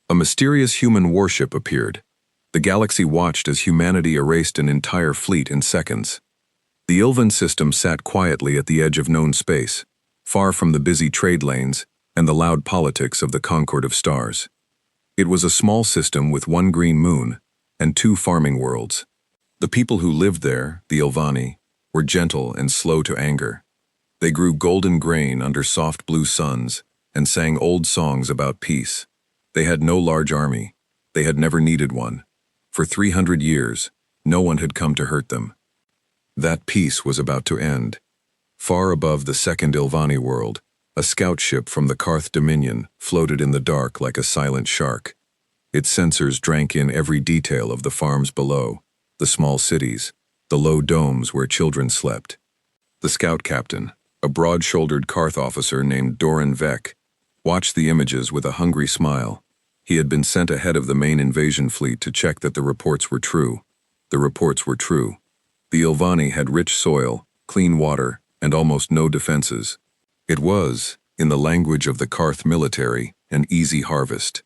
A mysterious human warship appeared. The galaxy watched as humanity erased an entire fleet in seconds. The Ilvan system sat quietly at the edge of known space, far from the busy trade lanes and the loud politics of the Concord of Stars. It was a small system with one green moon and 2 farming worlds. The people who lived there, the Ilvani, were gentle and slow to anger. They grew golden grain under soft blue suns and sang old songs about peace. They had no large army. They had never needed one. For 300 years, no one had come to hurt them. That peace was about to end. Far above the second Ilvani world, a scout ship from the Karth Dominion floated in the dark like a silent shark. Its sensors drank in every detail of the farms below, the small cities, the low domes where children slept. The scout captain, a broad-shouldered Karth officer named Doran Vek, watched the images with a hungry smile. He had been sent ahead of the main invasion fleet to check that the reports were true. The reports were true. The Ilvani had rich soil, clean water, and almost no defenses. It was, in the language of the Karth military, an easy harvest.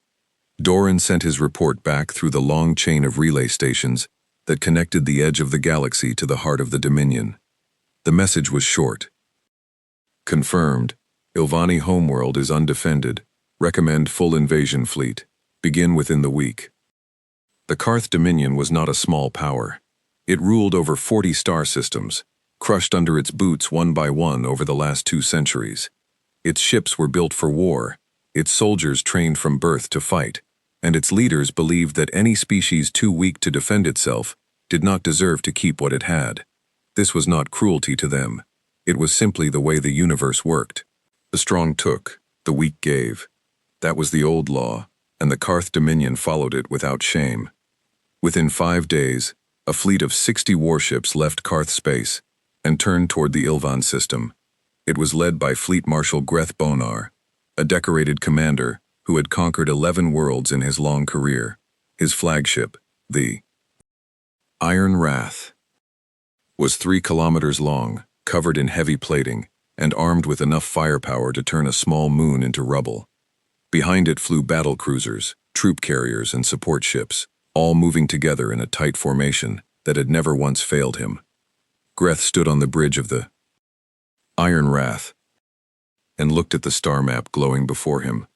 Doran sent his report back through the long chain of relay stations that connected the edge of the galaxy to the heart of the Dominion. The message was short. Confirmed. Ilvani homeworld is undefended. Recommend full invasion fleet. Begin within the week. The Karth Dominion was not a small power. It ruled over 40 star systems, crushed under its boots one by one over the last 2 centuries. Its ships were built for war, its soldiers trained from birth to fight, and its leaders believed that any species too weak to defend itself did not deserve to keep what it had. This was not cruelty to them. It was simply the way the universe worked. The strong took, the weak gave. That was the old law, and the Karth Dominion followed it without shame. Within 5 days, a fleet of 60 warships left Karth space and turned toward the Ilvan system. It was led by Fleet Marshal Greth Bonar, a decorated commander who had conquered 11 worlds in his long career. His flagship, the Iron Wrath, was 3 kilometers long, covered in heavy plating, and armed with enough firepower to turn a small moon into rubble. Behind it flew battle cruisers, troop carriers, and support ships, all moving together in a tight formation that had never once failed him. Greth stood on the bridge of the Iron Wrath and looked at the star map glowing before him.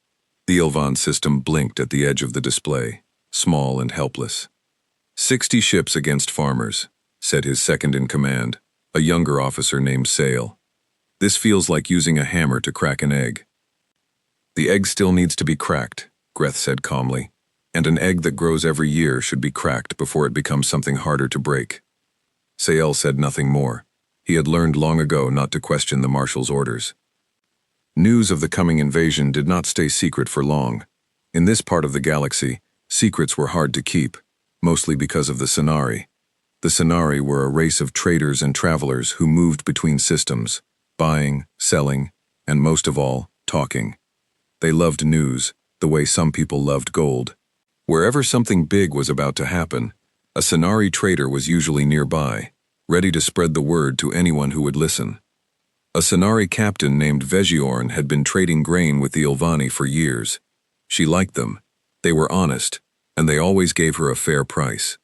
The Ilvan system blinked at the edge of the display, small and helpless. 60 ships against farmers, said his second-in-command, a younger officer named Sale. This feels like using a hammer to crack an egg. The egg still needs to be cracked, Greth said calmly, and an egg that grows every year should be cracked before it becomes something harder to break. Sael said nothing more. He had learned long ago not to question the marshal's orders. News of the coming invasion did not stay secret for long. In this part of the galaxy, secrets were hard to keep, mostly because of the Cenari. The Cenari were a race of traders and travelers who moved between systems, buying, selling, and most of all, talking. They loved news, the way some people loved gold. Wherever something big was about to happen, a Cenari trader was usually nearby, ready to spread the word to anyone who would listen. A Cenari captain named Vegiorn had been trading grain with the Ilvani for years. She liked them. They were honest, and they always gave her a fair price.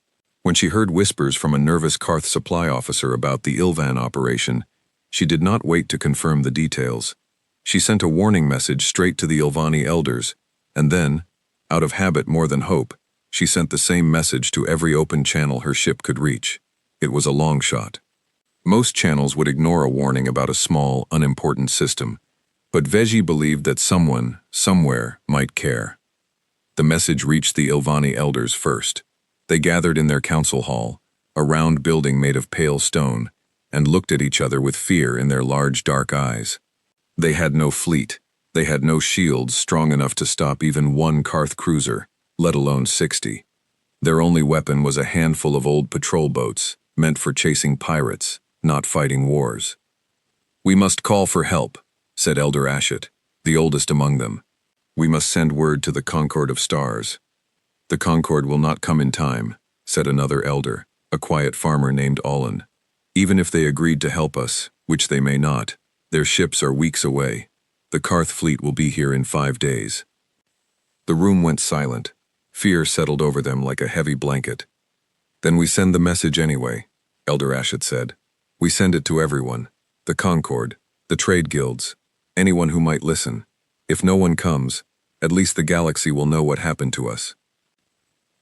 When she heard whispers from a nervous Karth supply officer about the Ilvan operation, she did not wait to confirm the details. She sent a warning message straight to the Ilvani elders, and then, out of habit more than hope, she sent the same message to every open channel her ship could reach. It was a long shot. Most channels would ignore a warning about a small, unimportant system, but Vegi believed that someone, somewhere, might care. The message reached the Ilvani elders first. They gathered in their council hall, a round building made of pale stone, and looked at each other with fear in their large dark eyes. They had no fleet. They had no shields strong enough to stop even one Karth cruiser, let alone 60. Their only weapon was a handful of old patrol boats, meant for chasing pirates, not fighting wars. "We must call for help," said Elder Ashit, the oldest among them. "We must send word to the Concord of Stars." "The Concord will not come in time," said another elder, a quiet farmer named Olin. "Even if they agreed to help us, which they may not, their ships are weeks away. The Karth fleet will be here in 5 days." The room went silent. Fear settled over them like a heavy blanket. "Then we send the message anyway," Elder Ashit said. "We send it to everyone. The Concord, the trade guilds, anyone who might listen. If no one comes, at least the galaxy will know what happened to us."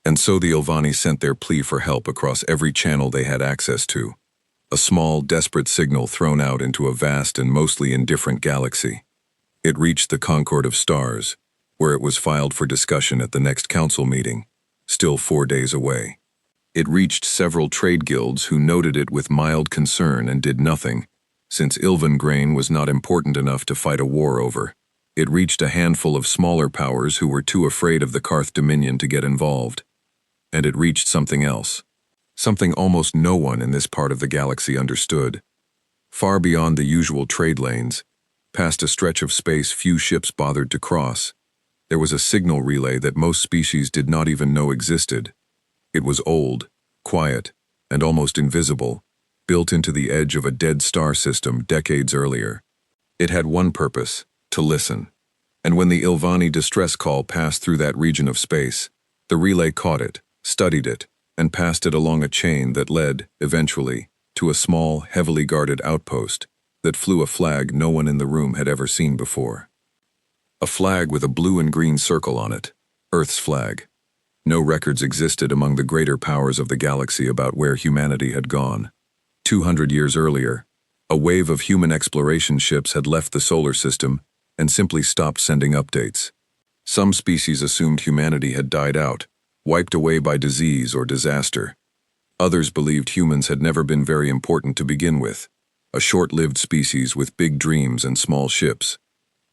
And so the Ilvani sent their plea for help across every channel they had access to. A small, desperate signal thrown out into a vast and mostly indifferent galaxy. It reached the Concord of Stars, where it was filed for discussion at the next council meeting, still 4 days away. It reached several trade guilds who noted it with mild concern and did nothing, since Ilvan grain was not important enough to fight a war over. It reached a handful of smaller powers who were too afraid of the Karth Dominion to get involved. And it reached something else. Something almost no one in this part of the galaxy understood. Far beyond the usual trade lanes, past a stretch of space few ships bothered to cross, there was a signal relay that most species did not even know existed. It was old, quiet, and almost invisible, built into the edge of a dead star system decades earlier. It had one purpose: to listen. And when the Ilvani distress call passed through that region of space, the relay caught it, studied it, and passed it along a chain that led, eventually, to a small, heavily guarded outpost that flew a flag no one in the room had ever seen before. A flag with a blue and green circle on it, Earth's flag. No records existed among the greater powers of the galaxy about where humanity had gone. 200 years earlier, a wave of human exploration ships had left the solar system and simply stopped sending updates. Some species assumed humanity had died out, wiped away by disease or disaster. Others believed humans had never been very important to begin with, a short-lived species with big dreams and small ships.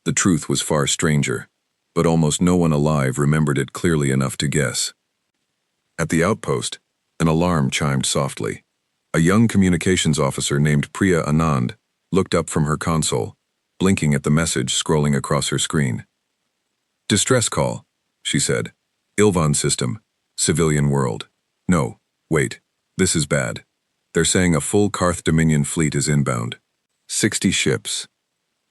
The truth was far stranger, but almost no one alive remembered it clearly enough to guess. At the outpost, an alarm chimed softly. A young communications officer named Priya Anand looked up from her console, blinking at the message scrolling across her screen. "Distress call," she said. "Ilvan system, civilian world. No, wait, this is bad. They're saying a full Karth Dominion fleet is inbound. 60 ships."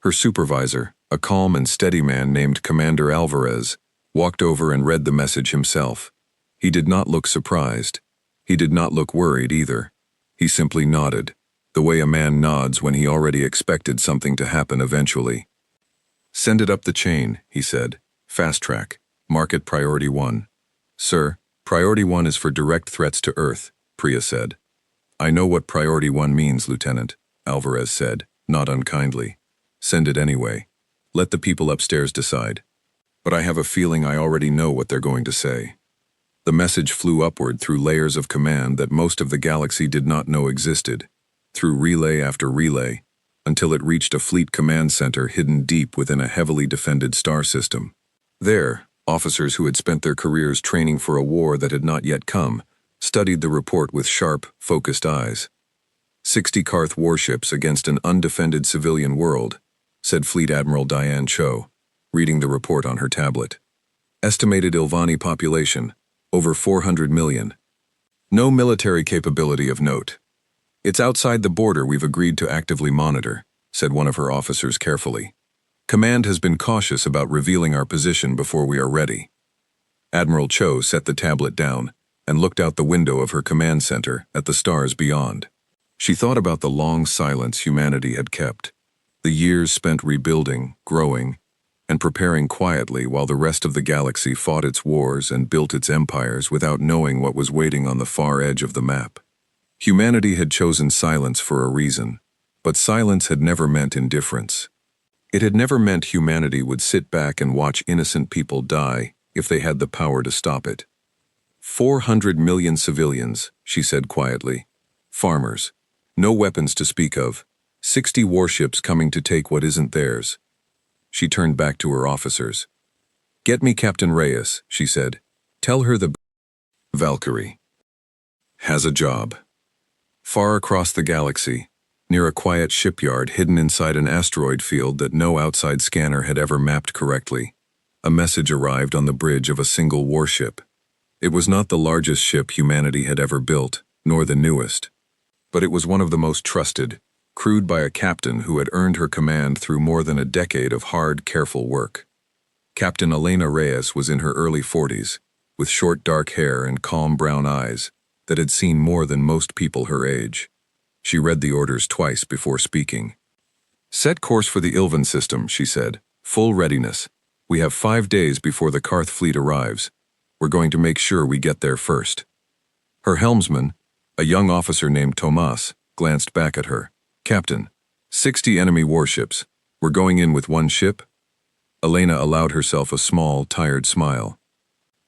Her supervisor, a calm and steady man named Commander Alvarez, walked over and read the message himself. He did not look surprised. He did not look worried either. He simply nodded, the way a man nods when he already expected something to happen eventually. "Send it up the chain," he said. "Fast track. Mark it Priority 1. "Sir, Priority 1 is for direct threats to Earth," Priya said. "I know what Priority 1 means, Lieutenant," Alvarez said, not unkindly. "Send it anyway. Let the people upstairs decide. But I have a feeling I already know what they're going to say." The message flew upward through layers of command that most of the galaxy did not know existed, through relay after relay, until it reached a fleet command center hidden deep within a heavily defended star system. There, officers who had spent their careers training for a war that had not yet come studied the report with sharp, focused eyes. 60 Karth warships against an undefended civilian world, said Fleet Admiral Diane Cho, reading the report on her tablet. Estimated Ilvani population, over 400 million. No military capability of note. "It's outside the border we've agreed to actively monitor," said one of her officers carefully. "Command has been cautious about revealing our position before we are ready." Admiral Cho set the tablet down and looked out the window of her command center at the stars beyond. She thought about the long silence humanity had kept, the years spent rebuilding, growing, and preparing quietly while the rest of the galaxy fought its wars and built its empires without knowing what was waiting on the far edge of the map. Humanity had chosen silence for a reason, but silence had never meant indifference. It had never meant humanity would sit back and watch innocent people die if they had the power to stop it. 400 million civilians, she said quietly. Farmers. No weapons to speak of. 60 warships coming to take what isn't theirs. She turned back to her officers. "Get me Captain Reyes," she said. "Tell her the Valkyrie has a job." Far across the galaxy, near a quiet shipyard hidden inside an asteroid field that no outside scanner had ever mapped correctly, a message arrived on the bridge of a single warship. It was not the largest ship humanity had ever built, nor the newest, but it was one of the most trusted, crewed by a captain who had earned her command through more than a decade of hard, careful work. Captain Elena Reyes was in her early 40s, with short dark hair and calm brown eyes that had seen more than most people her age. She read the orders twice before speaking. "Set course for the Ilvan system," she said. "Full readiness. We have 5 days before the Karth fleet arrives. We're going to make sure we get there first." Her helmsman, a young officer named Tomas, glanced back at her. "Captain, 60 enemy warships. We're going in with one ship?" Elena allowed herself a small, tired smile.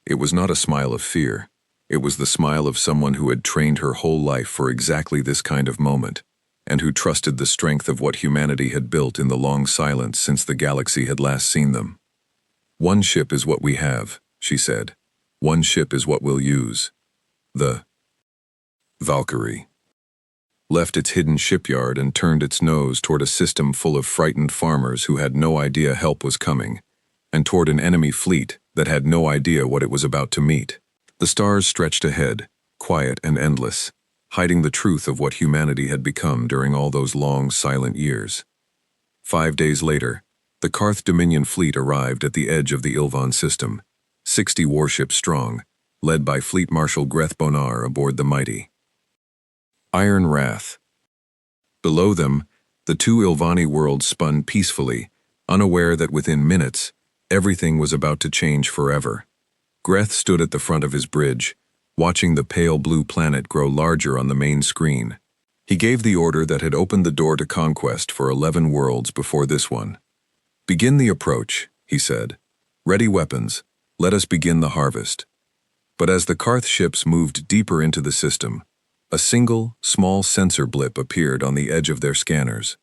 It was not a smile of fear. It was the smile of someone who had trained her whole life for exactly this kind of moment, and who trusted the strength of what humanity had built in the long silence since the galaxy had last seen them. "One ship is what we have," she said. "One ship is what we'll use." The Valkyrie left its hidden shipyard and turned its nose toward a system full of frightened farmers who had no idea help was coming, and toward an enemy fleet that had no idea what it was about to meet. The stars stretched ahead, quiet and endless, hiding the truth of what humanity had become during all those long, silent years. 5 days later, the Karth Dominion fleet arrived at the edge of the Ilvan system, 60 warships strong, led by Fleet Marshal Greth Bonar aboard the mighty Iron Wrath. Below them, the 2 Ilvani worlds spun peacefully, unaware that within minutes, everything was about to change forever. Greth stood at the front of his bridge, watching the pale blue planet grow larger on the main screen. He gave the order that had opened the door to conquest for 11 worlds before this one. "Begin the approach," he said. "Ready weapons. Let us begin the harvest." But as the Karth ships moved deeper into the system, a single, small sensor blip appeared on the edge of their scanners.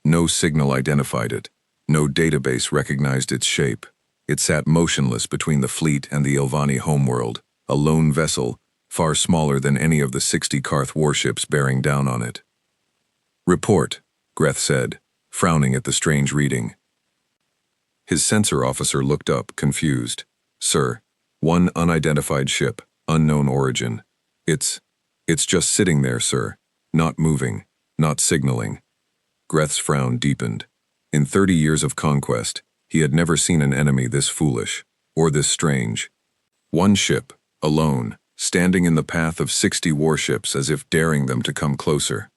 No signal identified it. No database recognized its shape. It sat motionless between the fleet and the Ilvani homeworld, a lone vessel, far smaller than any of the 60 Karth warships bearing down on it. "Report," Greth said, frowning at the strange reading. His sensor officer looked up, confused. "Sir, one unidentified ship, unknown origin. It's just sitting there, sir. Not moving, not signaling." Greth's frown deepened. In 30 years of conquest, he had never seen an enemy this foolish, or this strange. One ship, alone, standing in the path of 60 warships as if daring them to come closer.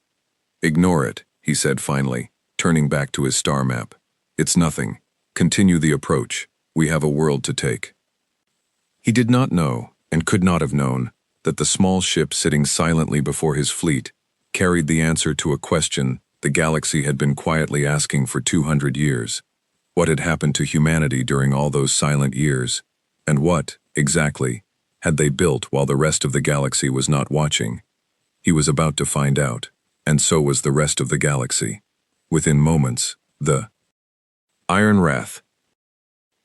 "Ignore it," he said finally, turning back to his star map. "It's nothing. Continue the approach. We have a world to take." He did not know, and could not have known, that the small ship sitting silently before his fleet carried the answer to a question the galaxy had been quietly asking for 200 years. What had happened to humanity during all those silent years, and what, exactly, had they built while the rest of the galaxy was not watching? He was about to find out, and so was the rest of the galaxy. Within moments, the Iron Wrath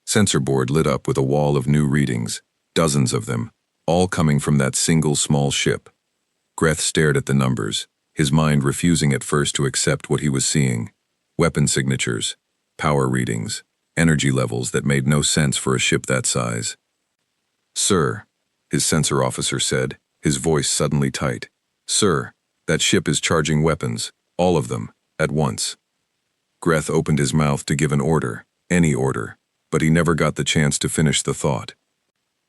sensor board lit up with a wall of new readings, dozens of them, all coming from that single small ship. Greth stared at the numbers, his mind refusing at first to accept what he was seeing. Weapon signatures, power readings, energy levels that made no sense for a ship that size. "Sir," his sensor officer said, his voice suddenly tight. "Sir, that ship is charging weapons, all of them, at once." Greth opened his mouth to give an order, any order, but he never got the chance to finish the thought.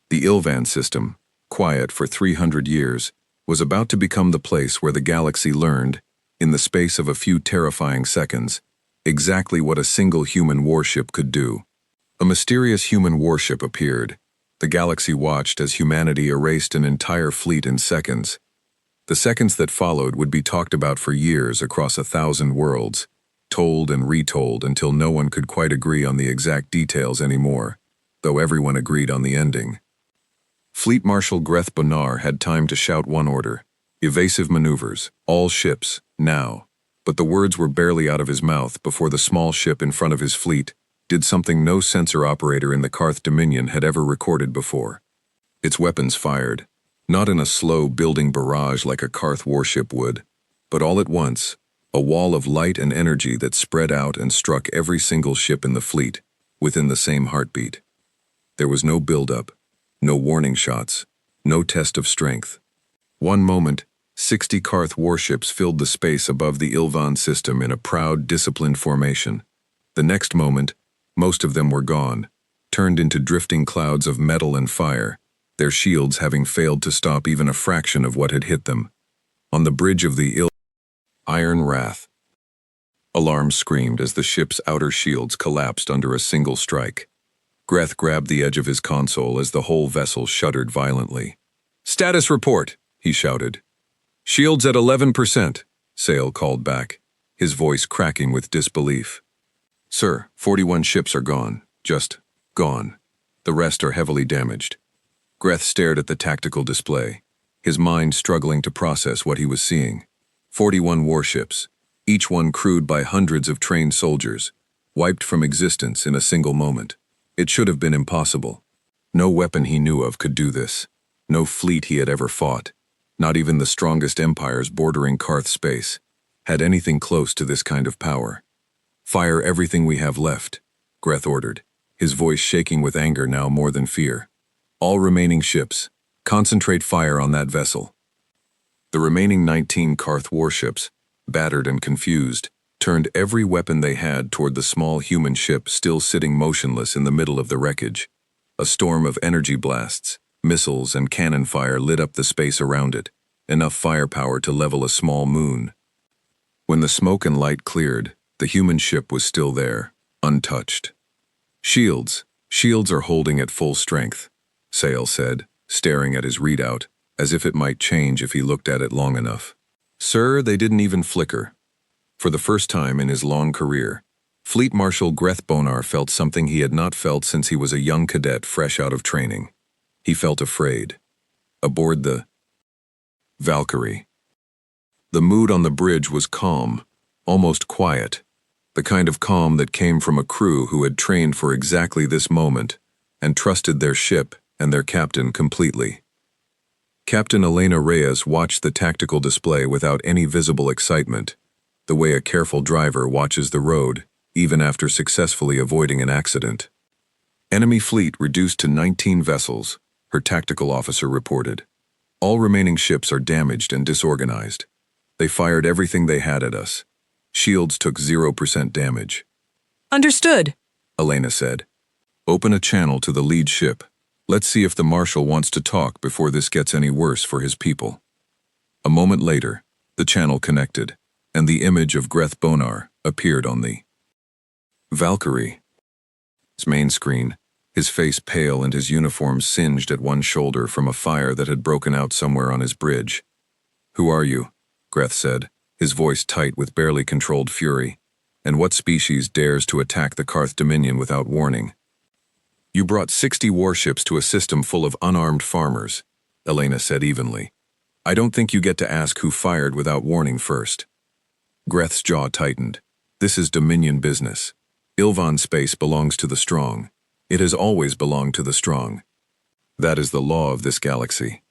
The Ilvan system, quiet for 300 years, was about to become the place where the galaxy learned, in the space of a few terrifying seconds, exactly what a single human warship could do. A mysterious human warship appeared. The galaxy watched as humanity erased an entire fleet in seconds. The seconds that followed would be talked about for years across 1,000 worlds, told and retold until no one could quite agree on the exact details anymore, though everyone agreed on the ending. Fleet Marshal Greth Bonar had time to shout one order: evasive maneuvers, all ships, now. But the words were barely out of his mouth before the small ship in front of his fleet did something no sensor operator in the Karth Dominion had ever recorded before. Its weapons fired, not in a slow building barrage like a Karth warship would, but all at once, a wall of light and energy that spread out and struck every single ship in the fleet, within the same heartbeat. There was no build-up, no warning shots, no test of strength. One moment, 60 Karth warships filled the space above the Ilvan system in a proud, disciplined formation. The next moment, most of them were gone, turned into drifting clouds of metal and fire, their shields having failed to stop even a fraction of what had hit them. On the bridge of the Iron Wrath, alarm screamed as the ship's outer shields collapsed under a single strike. Greth grabbed the edge of his console as the whole vessel shuddered violently. "Status report," he shouted. "Shields at 11%, Sale called back, his voice cracking with disbelief. "Sir, 41 ships are gone. Just gone. The rest are heavily damaged." Greth stared at the tactical display, his mind struggling to process what he was seeing. 41 warships, each one crewed by hundreds of trained soldiers, wiped from existence in a single moment. It should have been impossible. No weapon he knew of could do this. No fleet he had ever fought, not even the strongest empires bordering Karth space, had anything close to this kind of power. "Fire everything we have left," Greth ordered, his voice shaking with anger now more than fear. "All remaining ships, concentrate fire on that vessel." The remaining 19 Karth warships, battered and confused, turned every weapon they had toward the small human ship still sitting motionless in the middle of the wreckage. A storm of energy blasts, missiles, and cannon fire lit up the space around it, enough firepower to level a small moon. When the smoke and light cleared, the human ship was still there, untouched. Shields are holding at full strength," Sale said, staring at his readout, as if it might change if he looked at it long enough. "Sir, they didn't even flicker." For the first time in his long career, Fleet Marshal Greth Bonar felt something he had not felt since he was a young cadet fresh out of training. He felt afraid. Aboard the Valkyrie, the mood on the bridge was calm, almost quiet, the kind of calm that came from a crew who had trained for exactly this moment and trusted their ship and their captain completely. Captain Elena Reyes watched the tactical display without any visible excitement, the way a careful driver watches the road, even after successfully avoiding an accident. "Enemy fleet reduced to 19 vessels," her tactical officer reported. "All remaining ships are damaged and disorganized. They fired everything they had at us. Shields took 0% damage." "Understood," Elena said. "Open a channel to the lead ship. Let's see if the Marshal wants to talk before this gets any worse for his people." A moment later, the channel connected, and the image of Greth Bonar appeared on the Valkyrie's main screen, his face pale and his uniform singed at one shoulder from a fire that had broken out somewhere on his bridge. "Who are you?" Greth said, his voice tight with barely controlled fury. "And what species dares to attack the Karth Dominion without warning?" "You brought 60 warships to a system full of unarmed farmers," Elena said evenly. "I don't think you get to ask who fired without warning first." Greth's jaw tightened. "This is Dominion business. Ilvan space belongs to the strong. It has always belonged to the strong. That is the law of this galaxy."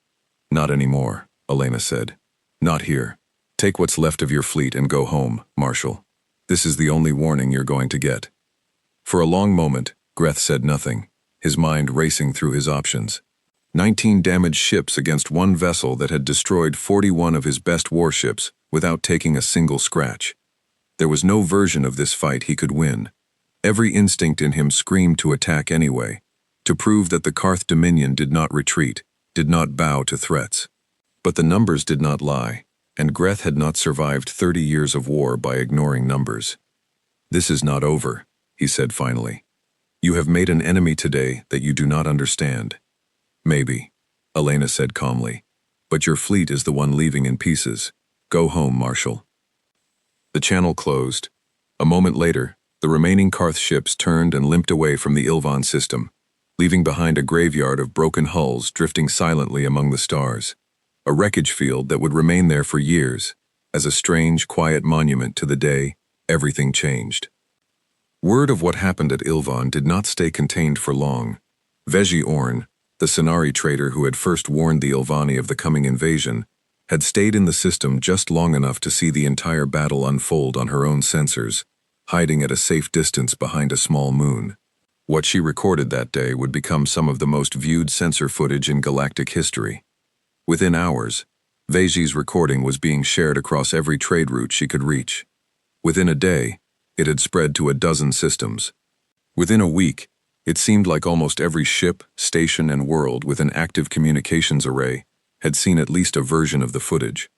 "Not anymore," Elena said. "Not here. Take what's left of your fleet and go home, Marshal. This is the only warning you're going to get." For a long moment, Greth said nothing, his mind racing through his options. 19 damaged ships against one vessel that had destroyed 41 of his best warships without taking a single scratch. There was no version of this fight he could win. Every instinct in him screamed to attack anyway, to prove that the Karth Dominion did not retreat, did not bow to threats. But the numbers did not lie, and Greth had not survived 30 years of war by ignoring numbers. "This is not over," he said finally. "You have made an enemy today that you do not understand." "Maybe," Elena said calmly, "but your fleet is the one leaving in pieces. Go home, Marshal." The channel closed. A moment later, the remaining Karth ships turned and limped away from the Ilvan system, leaving behind a graveyard of broken hulls drifting silently among the stars, a wreckage field that would remain there for years, as a strange, quiet monument to the day everything changed. Word of what happened at Ilvan did not stay contained for long. Veji Orn, the Sonari trader who had first warned the Ilvani of the coming invasion, had stayed in the system just long enough to see the entire battle unfold on her own sensors, hiding at a safe distance behind a small moon. What she recorded that day would become some of the most viewed sensor footage in galactic history. Within hours, Veji's recording was being shared across every trade route she could reach. Within a day, it had spread to a dozen systems. Within a week, It seemed like almost every ship, station, and world with an active communications array had seen at least a version of the footage.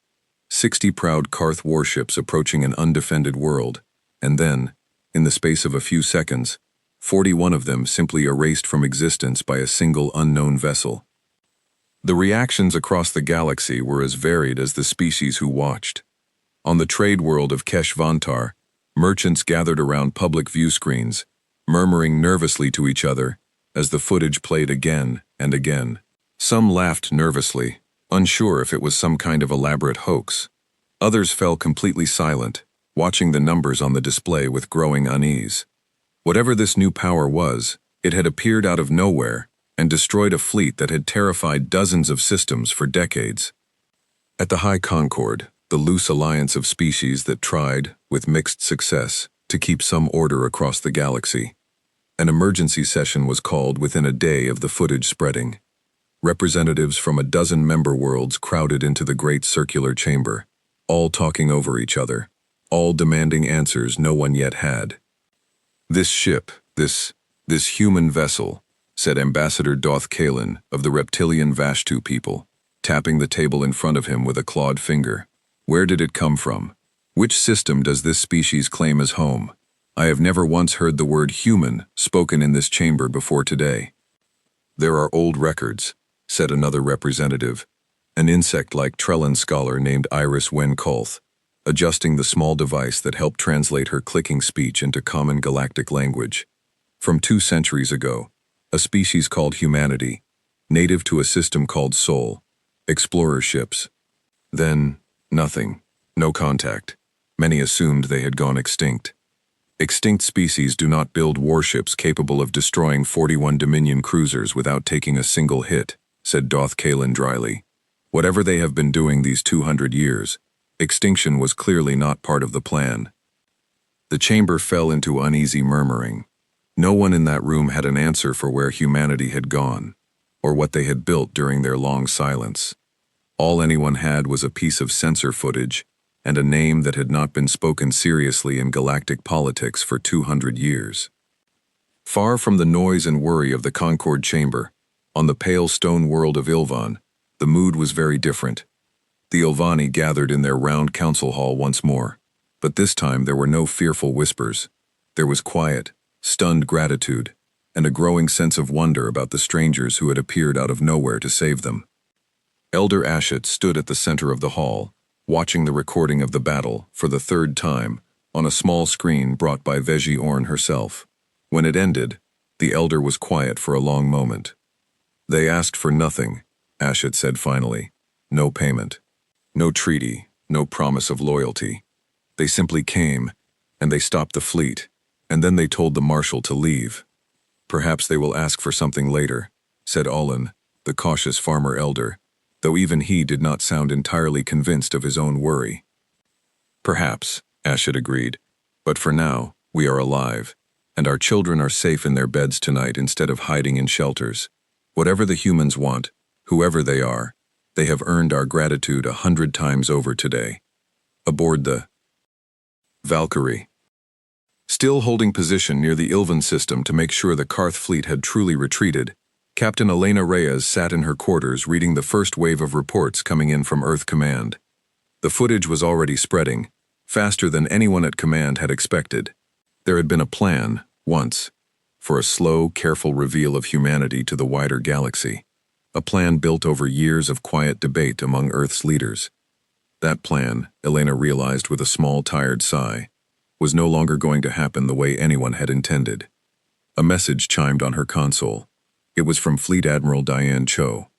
60 proud Karth warships approaching an undefended world, and then, in the space of a few seconds, 41 of them simply erased from existence by a single unknown vessel. The reactions across the galaxy were as varied as the species who watched. On the trade world of Kesh-Vantar, merchants gathered around public view screens, murmuring nervously to each other as the footage played again and again. Some laughed nervously, unsure if it was some kind of elaborate hoax. Others fell completely silent, watching the numbers on the display with growing unease. Whatever this new power was, it had appeared out of nowhere and destroyed a fleet that had terrified dozens of systems for decades. At the High Concord, the loose alliance of species that tried, with mixed success, to keep some order across the galaxy, an emergency session was called within a day of the footage spreading. Representatives from a dozen member worlds crowded into the great circular chamber, all talking over each other, all demanding answers no one yet had. "This ship, this human vessel," said Ambassador Doth Kalin of the reptilian Vashtu people, tapping the table in front of him with a clawed finger. "Where did it come from? Which system does this species claim as home? I have never once heard the word human spoken in this chamber before today." "There are old records," said another representative, an insect-like Trellan scholar named Iris Wen Kolth, adjusting the small device that helped translate her clicking speech into common galactic language. "From 2 centuries ago, a species called humanity, native to a system called Sol, explorer ships. Then, nothing, no contact. Many assumed they had gone extinct. Extinct species do not build warships capable of destroying 41 Dominion cruisers without taking a single hit," said Doth Kalin dryly. "Whatever they have been doing these 200 years, extinction was clearly not part of the plan." The chamber fell into uneasy murmuring. No one in that room had an answer for where humanity had gone, or what they had built during their long silence. All anyone had was a piece of sensor footage and a name that had not been spoken seriously in galactic politics for 200 years. Far from the noise and worry of the Concord chamber, on the pale stone world of Ilvan, the mood was very different. The Ilvani gathered in their round council hall once more, but this time there were no fearful whispers. There was quiet, stunned gratitude, and a growing sense of wonder about the strangers who had appeared out of nowhere to save them. Elder Ashit stood at the center of the hall, watching the recording of the battle for the 3rd time on a small screen brought by Veji Orn herself. When it ended, the elder was quiet for a long moment. "They asked for nothing," Ashit said finally. "No payment. No treaty, no promise of loyalty. They simply came, and they stopped the fleet, and then they told the marshal to leave. Perhaps they will ask for something later," said Olin, the cautious farmer elder, though even he did not sound entirely convinced of his own worry. "Perhaps," Ashit agreed, "but for now, we are alive, and our children are safe in their beds tonight instead of hiding in shelters. Whatever the humans want, whoever they are, they have earned our gratitude 100 times over today." Aboard the Valkyrie. Still holding position near the Ilvan system to make sure the Karth fleet had truly retreated, Captain Elena Reyes sat in her quarters reading the first wave of reports coming in from Earth Command. The footage was already spreading, faster than anyone at Command had expected. There had been a plan, once, for a slow, careful reveal of humanity to the wider galaxy. A plan built over years of quiet debate among Earth's leaders. That plan, Elena realized with a small, tired sigh, was no longer going to happen the way anyone had intended. A message chimed on her console. It was from Fleet Admiral Diane Cho.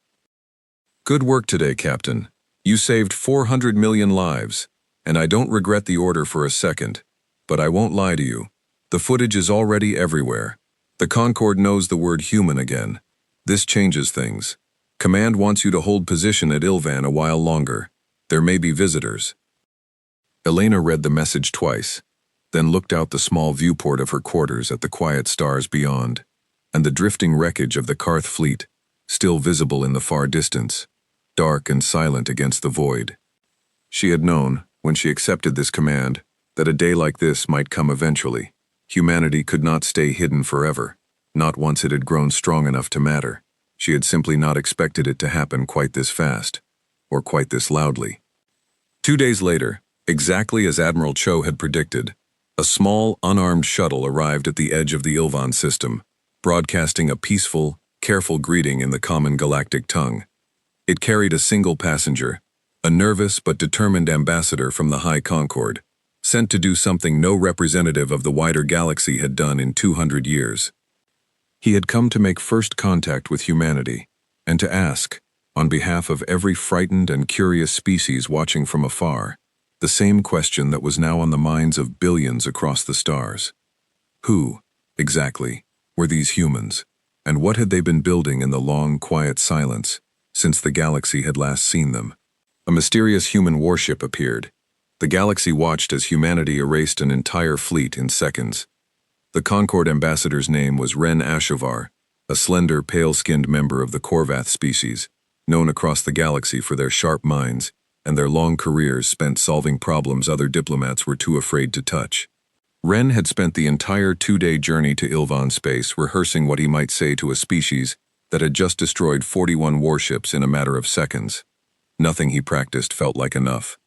"Good work today, Captain. You saved 400 million lives, and I don't regret the order for a second. But I won't lie to you. The footage is already everywhere. The Concord knows the word human again. This changes things. Command wants you to hold position at Ilvan a while longer. There may be visitors." Elena read the message twice, then looked out the small viewport of her quarters at the quiet stars beyond, and the drifting wreckage of the Karth fleet, still visible in the far distance, dark and silent against the void. She had known, when she accepted this command, that a day like this might come eventually. Humanity could not stay hidden forever. Not once it had grown strong enough to matter. She had simply not expected it to happen quite this fast, or quite this loudly. 2 days later, exactly as Admiral Cho had predicted, a small, unarmed shuttle arrived at the edge of the Ilvan system, broadcasting a peaceful, careful greeting in the common galactic tongue. It carried a single passenger, a nervous but determined ambassador from the High Concord, sent to do something no representative of the wider galaxy had done in 200 years. He had come to make first contact with humanity, and to ask, on behalf of every frightened and curious species watching from afar, the same question that was now on the minds of billions across the stars. Who, exactly, were these humans, and what had they been building in the long, quiet silence since the galaxy had last seen them? A mysterious human warship appeared. The galaxy watched as humanity erased an entire fleet in seconds. The Concord ambassador's name was Ren Ashovar, a slender, pale-skinned member of the Korvath species, known across the galaxy for their sharp minds and their long careers spent solving problems other diplomats were too afraid to touch. Ren had spent the entire 2-day journey to Ilvan space rehearsing what he might say to a species that had just destroyed 41 warships in a matter of seconds. Nothing he practiced felt like enough.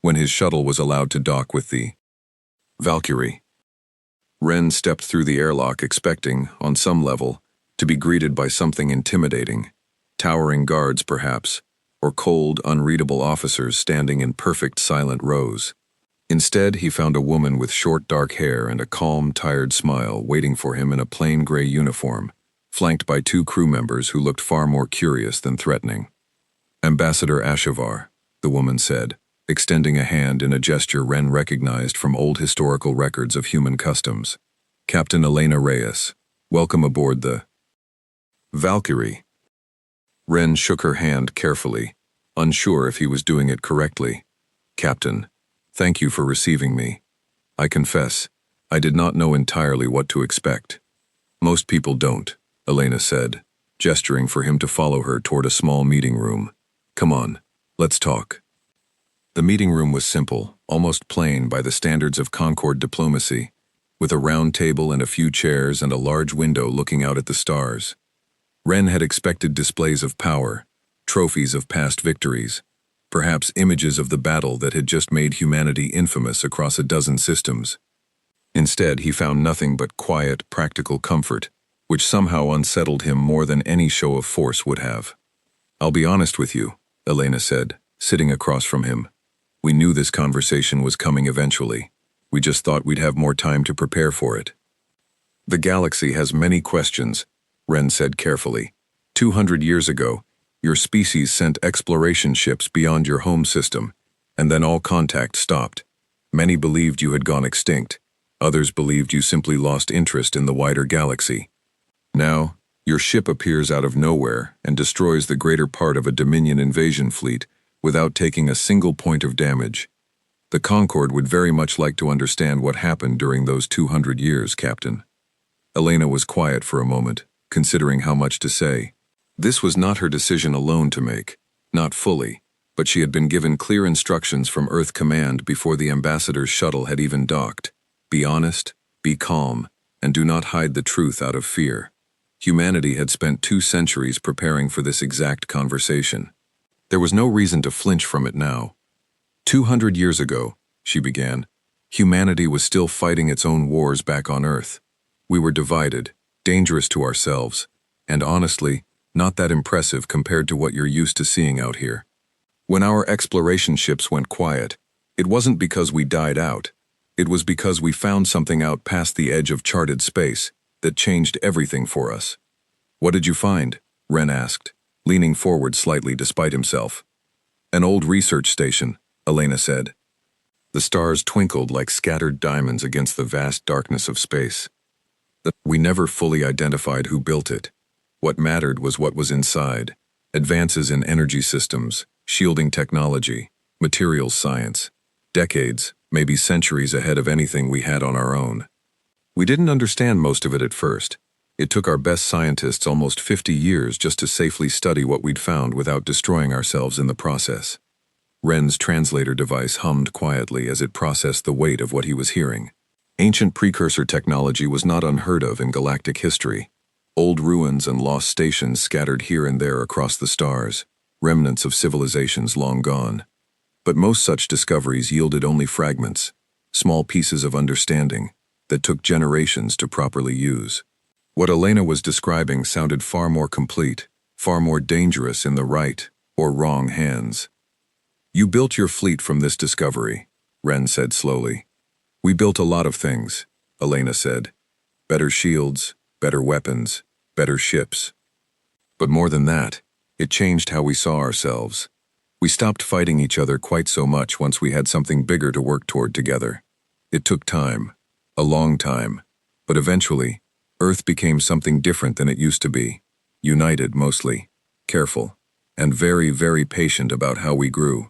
When his shuttle was allowed to dock with the Valkyrie, Ren stepped through the airlock expecting, on some level, to be greeted by something intimidating. Towering guards, perhaps, or cold, unreadable officers standing in perfect silent rows. Instead, he found a woman with short dark hair and a calm, tired smile waiting for him in a plain gray uniform, flanked by 2 crew members who looked far more curious than threatening. "Ambassador Ashovar," the woman said, extending a hand in a gesture Ren recognized from old historical records of human customs. "Captain Elena Reyes, welcome aboard the Valkyrie." Ren shook her hand carefully, unsure if he was doing it correctly. "Captain, thank you for receiving me. I confess, I did not know entirely what to expect." "Most people don't," Elena said, gesturing for him to follow her toward a small meeting room. "Come on, let's talk." The meeting room was simple, almost plain by the standards of Concord diplomacy, with a round table and a few chairs and a large window looking out at the stars. Ren had expected displays of power, trophies of past victories, perhaps images of the battle that had just made humanity infamous across a dozen systems. Instead, he found nothing but quiet, practical comfort, which somehow unsettled him more than any show of force would have. "I'll be honest with you," Elena said, sitting across from him. "We knew this conversation was coming eventually. We just thought we'd have more time to prepare for it." "The galaxy has many questions," Ren said carefully. 200 years ago, your species sent exploration ships beyond your home system, and then all contact stopped. Many believed you had gone extinct. Others believed you simply lost interest in the wider galaxy. Now, your ship appears out of nowhere and destroys the greater part of a Dominion invasion fleet without taking a single point of damage. The Concord would very much like to understand what happened during those 200 years, Captain." Elena was quiet for a moment, considering how much to say. This was not her decision alone to make, not fully, but she had been given clear instructions from Earth Command before the ambassador's shuttle had even docked. Be honest, be calm, and do not hide the truth out of fear. Humanity had spent 2 centuries preparing for this exact conversation. There was no reason to flinch from it now. 200 years ago, she began, humanity was still fighting its own wars back on Earth. We were divided, dangerous to ourselves, and honestly, not that impressive compared to what you're used to seeing out here. When our exploration ships went quiet, it wasn't because we died out. It was because we found something out past the edge of charted space that changed everything for us." "What did you find?" Ren asked, leaning forward slightly despite himself. "An old research station," Elena said. The stars twinkled like scattered diamonds against the vast darkness of space. "We never fully identified who built it. What mattered was what was inside: advances in energy systems, shielding technology, materials science, decades, maybe centuries ahead of anything we had on our own. We didn't understand most of it at first. It took our best scientists almost 50 years just to safely study what we'd found without destroying ourselves in the process." Ren's translator device hummed quietly as it processed the weight of what he was hearing. Ancient precursor technology was not unheard of in galactic history, Old ruins and lost stations scattered here and there across the stars, remnants of civilizations long gone. But most such discoveries yielded only fragments, small pieces of understanding that took generations to properly use. What Elena was describing sounded far more complete, far more dangerous in the right or wrong hands. You built your fleet from this discovery, Ren said slowly. We built a lot of things, Elena said. Better shields, better weapons, better ships. But more than that, it changed how we saw ourselves. We stopped fighting each other quite so much once we had something bigger to work toward together. It took time, a long time, but eventually, Earth became something different than it used to be. United mostly, careful, and very, very patient about how we grew.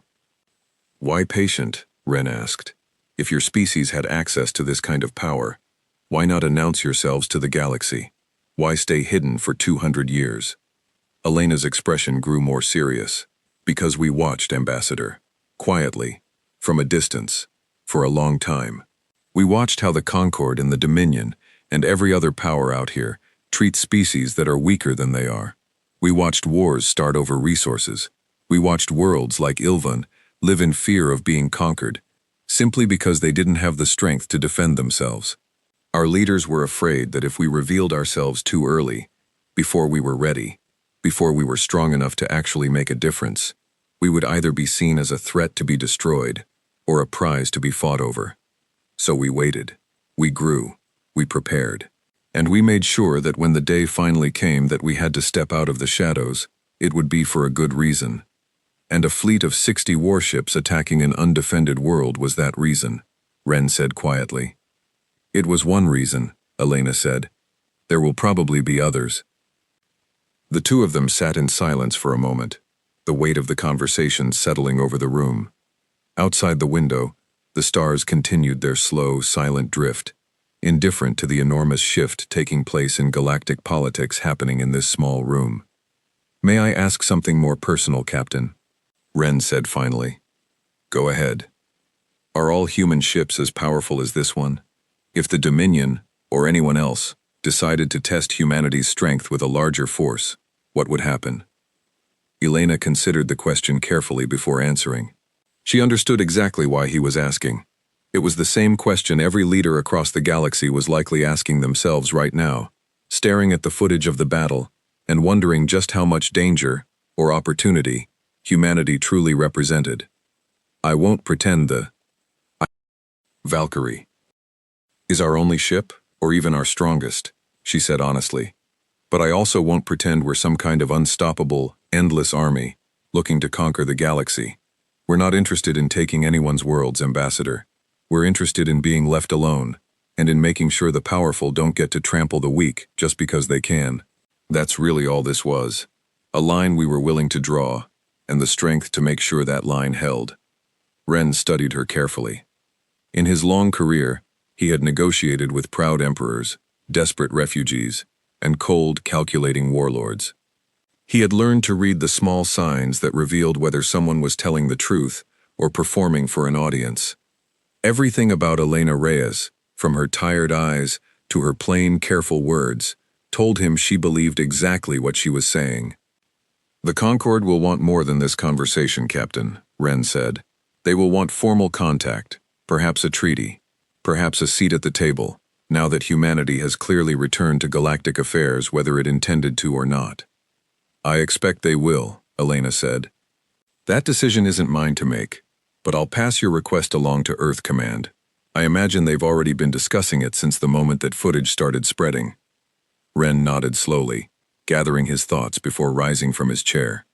Why patient? Ren asked. If your species had access to this kind of power, why not announce yourselves to the galaxy? Why stay hidden for 200 years? Elena's expression grew more serious. Because we watched, Ambassador. Quietly. From a distance. For a long time. We watched how the Concord and the Dominion, and every other power out here, treat species that are weaker than they are. We watched wars start over resources. We watched worlds like Ilvan live in fear of being conquered, simply because they didn't have the strength to defend themselves. Our leaders were afraid that if we revealed ourselves too early, before we were ready, before we were strong enough to actually make a difference, we would either be seen as a threat to be destroyed or a prize to be fought over. So we waited, we grew, we prepared, and we made sure that when the day finally came that we had to step out of the shadows, it would be for a good reason. And a fleet of 60 warships attacking an undefended world was that reason, Ren said quietly. It was one reason, Elena said. There will probably be others. The two of them sat in silence for a moment, the weight of the conversation settling over the room. Outside the window, the stars continued their slow, silent drift, indifferent to the enormous shift taking place in galactic politics happening in this small room. May I ask something more personal, Captain? Ren said finally. Go ahead. Are all human ships as powerful as this one? If the Dominion, or anyone else, decided to test humanity's strength with a larger force, what would happen? Elena considered the question carefully before answering. She understood exactly why he was asking. It was the same question every leader across the galaxy was likely asking themselves right now, staring at the footage of the battle and wondering just how much danger, or opportunity, humanity truly represented. I won't pretend the Valkyrie is our only ship, or even our strongest, she said honestly. But I also won't pretend we're some kind of unstoppable, endless army, looking to conquer the galaxy. We're not interested in taking anyone's worlds, Ambassador. We're interested in being left alone, and in making sure the powerful don't get to trample the weak just because they can. That's really all this was. A line we were willing to draw, and the strength to make sure that line held. Ren studied her carefully. In his long career, he had negotiated with proud emperors, desperate refugees, and cold, calculating warlords. He had learned to read the small signs that revealed whether someone was telling the truth or performing for an audience. Everything about Elena Reyes, from her tired eyes to her plain, careful words, told him she believed exactly what she was saying. The Concord will want more than this conversation, Captain, Ren said. They will want formal contact, perhaps a treaty, perhaps a seat at the table, now that humanity has clearly returned to galactic affairs whether it intended to or not. I expect they will, Elena said. That decision isn't mine to make, but I'll pass your request along to Earth Command. I imagine they've already been discussing it since the moment that footage started spreading. Ren nodded slowly, gathering his thoughts before rising from his chair.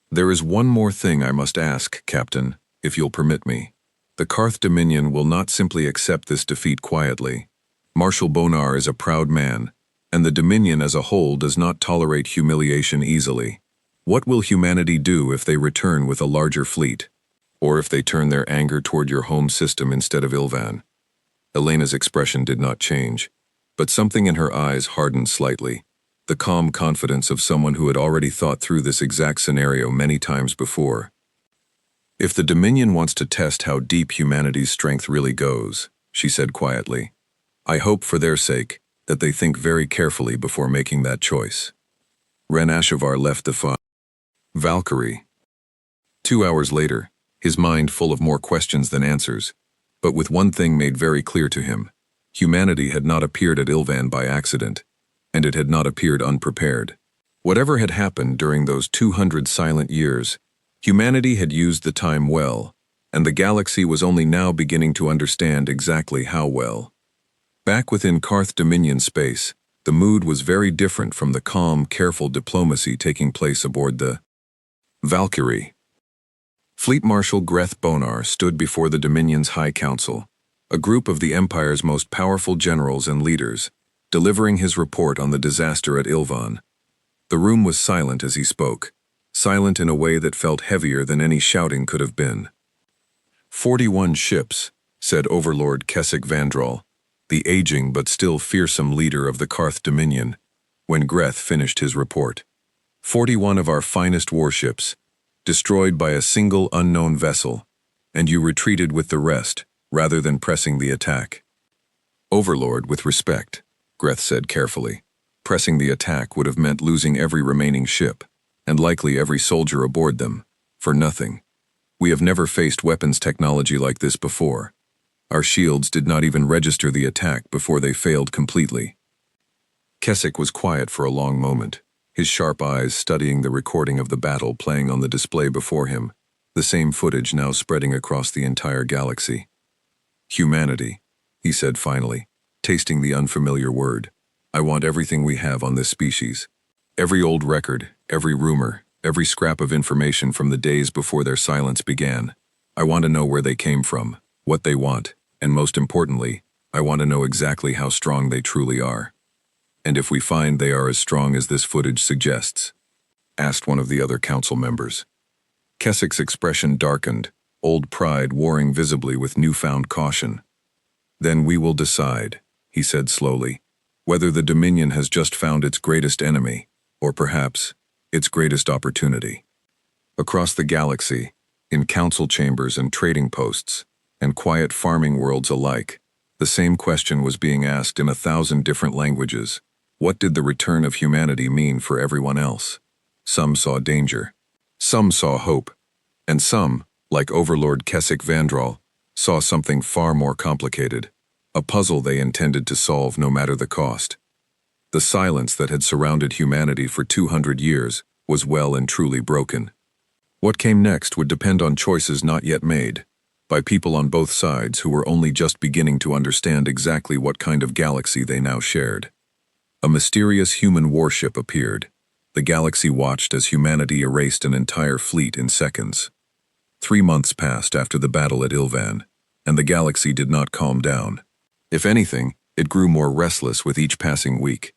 There is one more thing I must ask, Captain, if you'll permit me. The Karth Dominion will not simply accept this defeat quietly. Marshal Bonar is a proud man, and the Dominion as a whole does not tolerate humiliation easily. What will humanity do if they return with a larger fleet? Or if they turn their anger toward your home system instead of Ilvan? Elena's expression did not change, but something in her eyes hardened slightly, the calm confidence of someone who had already thought through this exact scenario many times before. If the Dominion wants to test how deep humanity's strength really goes, she said quietly, I hope for their sake that they think very carefully before making that choice. Ren Ashavar left the Valkyrie. 2 hours later, his mind full of more questions than answers, but with one thing made very clear to him. Humanity had not appeared at Ilvan by accident, and it had not appeared unprepared. Whatever had happened during those 200 silent years, humanity had used the time well, and the galaxy was only now beginning to understand exactly how well. Back within Karth Dominion space, the mood was very different from the calm, careful diplomacy taking place aboard the Valkyrie. Fleet Marshal Greth Bonar stood before the Dominion's High Council, a group of the Empire's most powerful generals and leaders, delivering his report on the disaster at Ilvan. The room was silent as he spoke, silent in a way that felt heavier than any shouting could have been. 41 ships, said Overlord Kessik Vandral, the aging but still fearsome leader of the Karth Dominion, when Greth finished his report. 41 of our finest warships, destroyed by a single unknown vessel, and you retreated with the rest, rather than pressing the attack. Overlord, with respect, Greth said carefully. Pressing the attack would have meant losing every remaining ship, and likely every soldier aboard them, for nothing. We have never faced weapons technology like this before. Our shields did not even register the attack before they failed completely. Kessik was quiet for a long moment, his sharp eyes studying the recording of the battle playing on the display before him, the same footage now spreading across the entire galaxy. Humanity, he said finally, tasting the unfamiliar word. I want everything we have on this species. Every old record, every rumor, every scrap of information from the days before their silence began. I want to know where they came from, what they want, and most importantly, I want to know exactly how strong they truly are. And if we find they are as strong as this footage suggests, asked one of the other council members. Kessik's expression darkened, old pride warring visibly with newfound caution. Then we will decide, he said slowly, whether the Dominion has just found its greatest enemy, or perhaps its greatest opportunity. Across the galaxy, in council chambers and trading posts, and quiet farming worlds alike, the same question was being asked in 1,000 different languages. What did the return of humanity mean for everyone else? Some saw danger. Some saw hope. And some, like Overlord Kessik Vandral, saw something far more complicated, a puzzle they intended to solve no matter the cost. The silence that had surrounded humanity for 200 years was well and truly broken. What came next would depend on choices not yet made, by people on both sides who were only just beginning to understand exactly what kind of galaxy they now shared. A mysterious human warship appeared. The galaxy watched as humanity erased an entire fleet in seconds. 3 months passed after the battle at Ilvan, and the galaxy did not calm down. If anything, it grew more restless with each passing week.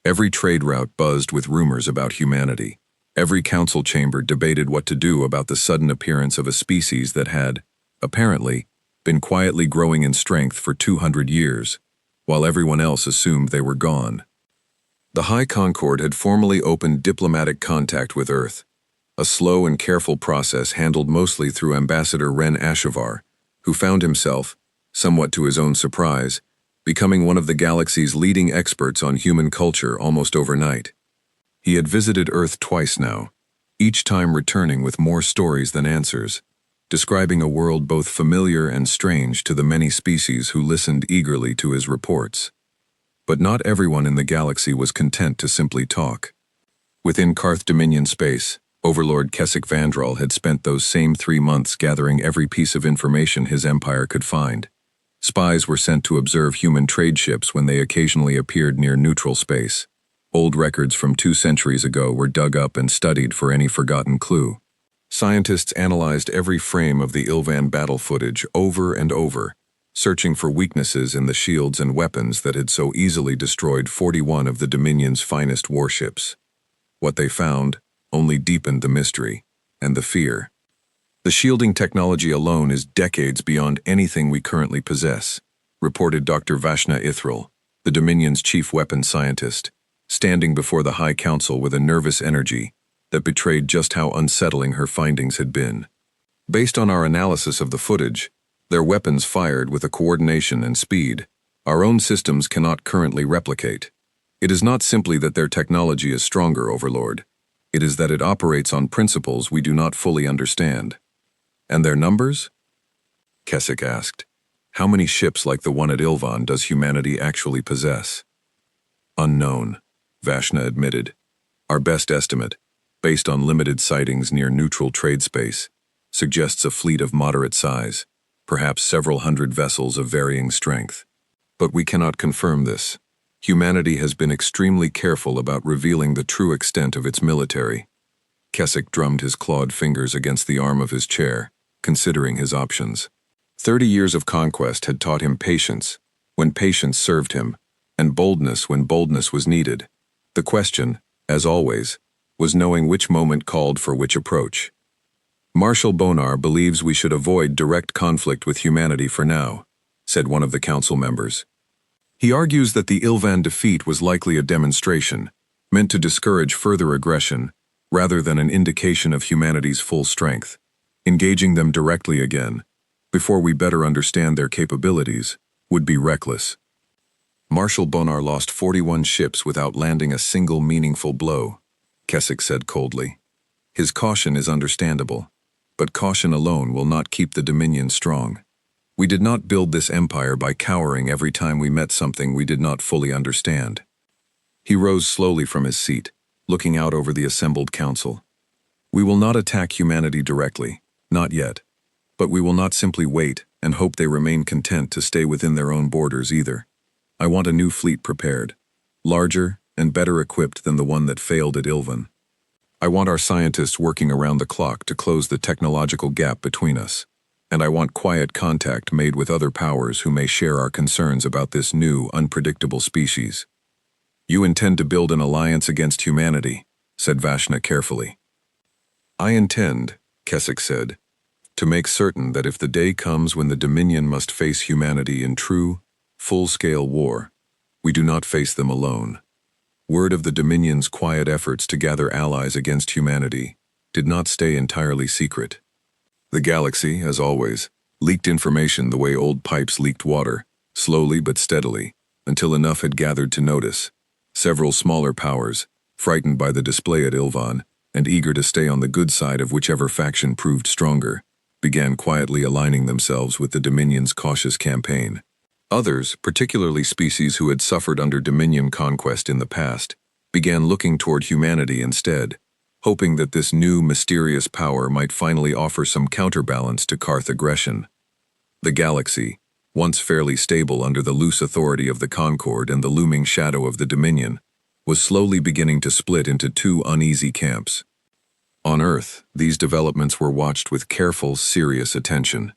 Every trade route buzzed with rumors about humanity. Every council chamber debated what to do about the sudden appearance of a species that had, apparently, been quietly growing in strength for 200 years, while everyone else assumed they were gone. The High Concord had formally opened diplomatic contact with Earth, a slow and careful process handled mostly through Ambassador Ren Ashavar, who found himself, somewhat to his own surprise, becoming one of the galaxy's leading experts on human culture almost overnight. He had visited Earth twice now, each time returning with more stories than answers, describing a world both familiar and strange to the many species who listened eagerly to his reports. But not everyone in the galaxy was content to simply talk. Within Karth Dominion space, Overlord Kessik Vandral had spent those same 3 months gathering every piece of information his empire could find. Spies were sent to observe human trade ships when they occasionally appeared near neutral space. Old records from 2 centuries ago were dug up and studied for any forgotten clue. Scientists analyzed every frame of the Ilvan battle footage over and over, searching for weaknesses in the shields and weapons that had so easily destroyed 41 of the Dominion's finest warships. What they found only deepened the mystery and the fear. The shielding technology alone is decades beyond anything we currently possess, reported Dr. Vashna Ithral, the Dominion's chief weapons scientist, standing before the High Council with a nervous energy that betrayed just how unsettling her findings had been. Based on our analysis of the footage, their weapons fired with a coordination and speed our own systems cannot currently replicate. It is not simply that their technology is stronger, Overlord. It is that it operates on principles we do not fully understand. And their numbers? Keswick asked. How many ships like the one at Ilvan does humanity actually possess? Unknown, Vashna admitted. Our best estimate, based on limited sightings near neutral trade space, suggests a fleet of moderate size, perhaps several hundred vessels of varying strength. But we cannot confirm this. Humanity has been extremely careful about revealing the true extent of its military. Keswick drummed his clawed fingers against the arm of his chair, considering his options. 30 years of conquest had taught him patience, when patience served him, and boldness when boldness was needed. The question, as always, was knowing which moment called for which approach. Marshal Bonar believes we should avoid direct conflict with humanity for now, said one of the council members. He argues that the Ilvan defeat was likely a demonstration, meant to discourage further aggression, rather than an indication of humanity's full strength. Engaging them directly again, before we better understand their capabilities, would be reckless. Marshal Bonar lost 41 ships without landing a single meaningful blow, Keswick said coldly. His caution is understandable, but caution alone will not keep the Dominion strong. We did not build this empire by cowering every time we met something we did not fully understand. He rose slowly from his seat, looking out over the assembled council. We will not attack humanity directly, not yet. But we will not simply wait and hope they remain content to stay within their own borders either. I want a new fleet prepared, larger and better equipped than the one that failed at Ilvan. I want our scientists working around the clock to close the technological gap between us, and I want quiet contact made with other powers who may share our concerns about this new, unpredictable species. You intend to build an alliance against humanity, said Vashna carefully. I intend, Keswick said, to make certain that if the day comes when the Dominion must face humanity in true, full-scale war, we do not face them alone. Word of the Dominion's quiet efforts to gather allies against humanity did not stay entirely secret. The galaxy, as always, leaked information the way old pipes leaked water, slowly but steadily, until enough had gathered to notice. Several smaller powers, frightened by the display at Ilvan, and eager to stay on the good side of whichever faction proved stronger, began quietly aligning themselves with the Dominion's cautious campaign. Others, particularly species who had suffered under Dominion conquest in the past, began looking toward humanity instead, hoping that this new, mysterious power might finally offer some counterbalance to Karth aggression. The galaxy, once fairly stable under the loose authority of the Concord and the looming shadow of the Dominion, was slowly beginning to split into two uneasy camps. On Earth, these developments were watched with careful, serious attention.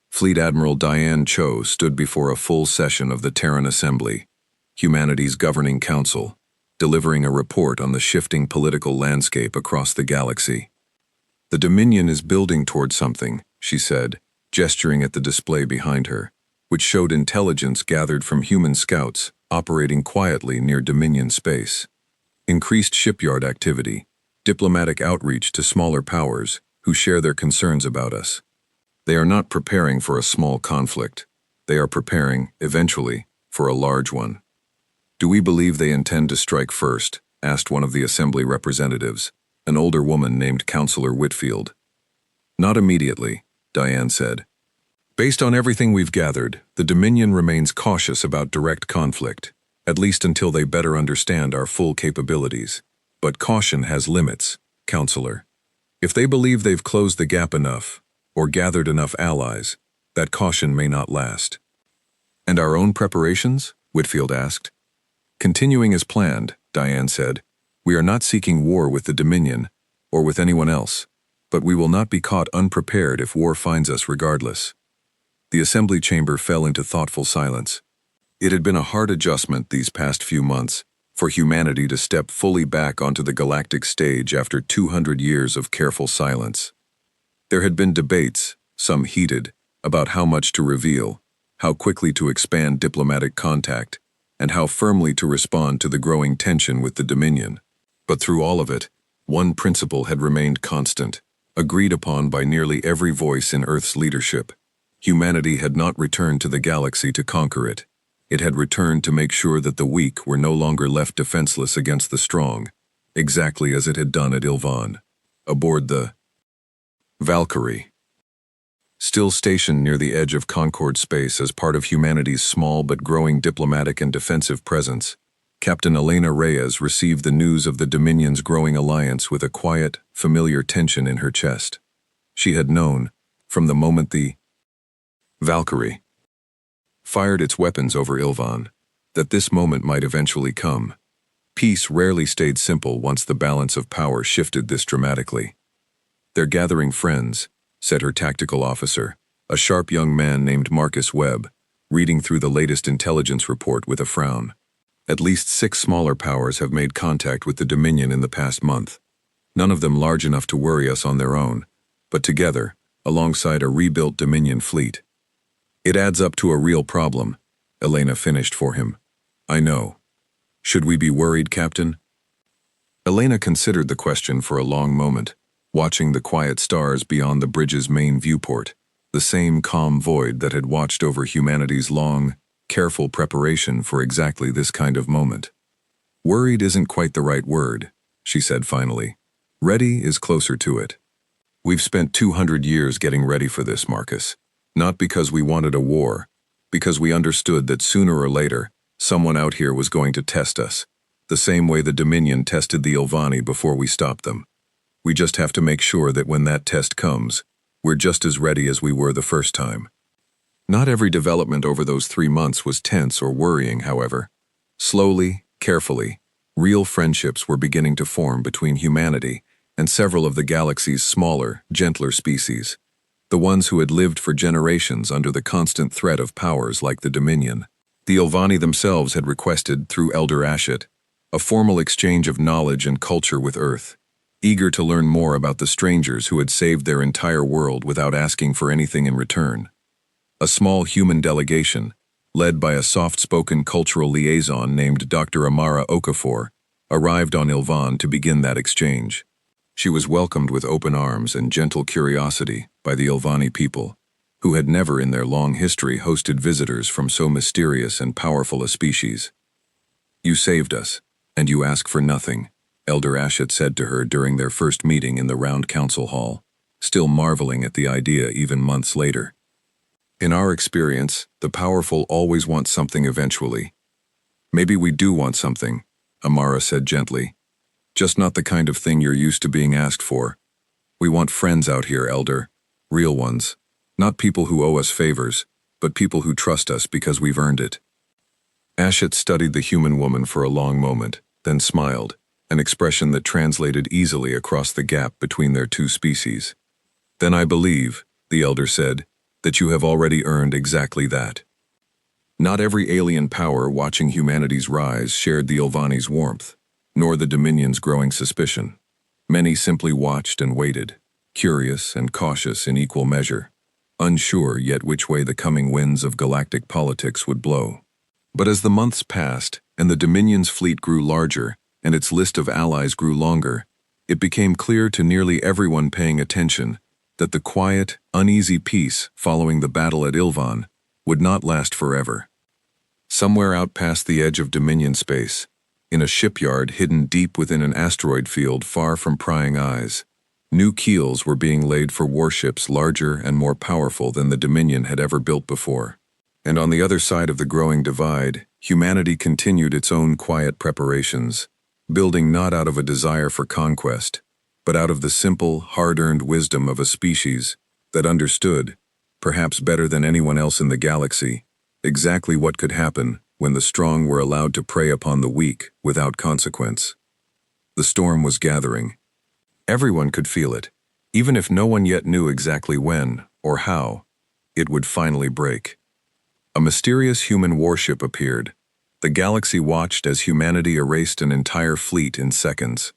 Fleet Admiral Diane Cho stood before a full session of the Terran Assembly, humanity's governing council, delivering a report on the shifting political landscape across the galaxy. The Dominion is building toward something, she said, gesturing at the display behind her, which showed intelligence gathered from human scouts operating quietly near Dominion space. Increased shipyard activity, diplomatic outreach to smaller powers who share their concerns about us. They are not preparing for a small conflict. They are preparing, eventually, for a large one. Do we believe they intend to strike first? Asked one of the Assembly representatives, an older woman named Councillor Whitfield. Not immediately, Diane said. Based on everything we've gathered, the Dominion remains cautious about direct conflict, at least until they better understand our full capabilities. But caution has limits, Counselor. If they believe they've closed the gap enough, or gathered enough allies, that caution may not last. And our own preparations? Whitfield asked. Continuing as planned, Diane said, we are not seeking war with the Dominion, or with anyone else, but we will not be caught unprepared if war finds us regardless. The assembly chamber fell into thoughtful silence. It had been a hard adjustment these past few months, for humanity to step fully back onto the galactic stage after 200 years of careful silence. There had been debates, some heated, about how much to reveal, how quickly to expand diplomatic contact, and how firmly to respond to the growing tension with the Dominion. But through all of it, one principle had remained constant, agreed upon by nearly every voice in Earth's leadership. Humanity had not returned to the galaxy to conquer it. It had returned to make sure that the weak were no longer left defenseless against the strong, exactly as it had done at Ilvan. Aboard the Valkyrie. Still stationed near the edge of Concord space as part of humanity's small but growing diplomatic and defensive presence, Captain Elena Reyes received the news of the Dominion's growing alliance with a quiet, familiar tension in her chest. She had known, from the moment the Valkyrie fired its weapons over Ilvan, that this moment might eventually come. Peace rarely stayed simple once the balance of power shifted this dramatically. "They're gathering friends," said her tactical officer, a sharp young man named Marcus Webb, reading through the latest intelligence report with a frown. "At least 6 smaller powers have made contact with the Dominion in the past month. None of them large enough to worry us on their own, but together, alongside a rebuilt Dominion fleet. It adds up to a real problem," Elena finished for him. "I know. Should we be worried, Captain?" Elena considered the question for a long moment, watching the quiet stars beyond the bridge's main viewport, the same calm void that had watched over humanity's long, careful preparation for exactly this kind of moment. "Worried isn't quite the right word," she said finally. "Ready is closer to it. We've spent 200 years getting ready for this, Marcus. Not because we wanted a war, because we understood that sooner or later, someone out here was going to test us, the same way the Dominion tested the Ilvani before we stopped them. We just have to make sure that when that test comes, we're just as ready as we were the first time." Not every development over those 3 months was tense or worrying, however. Slowly, carefully, real friendships were beginning to form between humanity and several of the galaxy's smaller, gentler species, the ones who had lived for generations under the constant threat of powers like the Dominion. The Ilvani themselves had requested, through Elder Ashit, a formal exchange of knowledge and culture with Earth, eager to learn more about the strangers who had saved their entire world without asking for anything in return. A small human delegation, led by a soft-spoken cultural liaison named Dr. Amara Okafor, arrived on Ilvan to begin that exchange. She was welcomed with open arms and gentle curiosity by the Ilvani people, who had never in their long history hosted visitors from so mysterious and powerful a species. "You saved us, and you ask for nothing," Elder Ashit said to her during their first meeting in the round council hall, still marveling at the idea even months later. "In our experience, the powerful always want something eventually. Maybe we do want something," Amara said gently. "Just not the kind of thing you're used to being asked for. We want friends out here, Elder. Real ones. Not people who owe us favors, but people who trust us because we've earned it." Ashit studied the human woman for a long moment, then smiled, an expression that translated easily across the gap between their two species. "Then I believe," the Elder said, "that you have already earned exactly that." Not every alien power watching humanity's rise shared the Ilvani's warmth, nor the Dominion's growing suspicion. Many simply watched and waited, curious and cautious in equal measure, unsure yet which way the coming winds of galactic politics would blow. But as the months passed, and the Dominion's fleet grew larger, and its list of allies grew longer, it became clear to nearly everyone paying attention that the quiet, uneasy peace following the battle at Ilvan would not last forever. Somewhere out past the edge of Dominion space, in a shipyard hidden deep within an asteroid field far from prying eyes, new keels were being laid for warships larger and more powerful than the Dominion had ever built before. And on the other side of the growing divide, humanity continued its own quiet preparations, building not out of a desire for conquest, but out of the simple, hard-earned wisdom of a species that understood, perhaps better than anyone else in the galaxy, exactly what could happen when the strong were allowed to prey upon the weak without consequence. The storm was gathering. Everyone could feel it, even if no one yet knew exactly when or how it would finally break. A mysterious human warship appeared. The galaxy watched as humanity erased an entire fleet in seconds.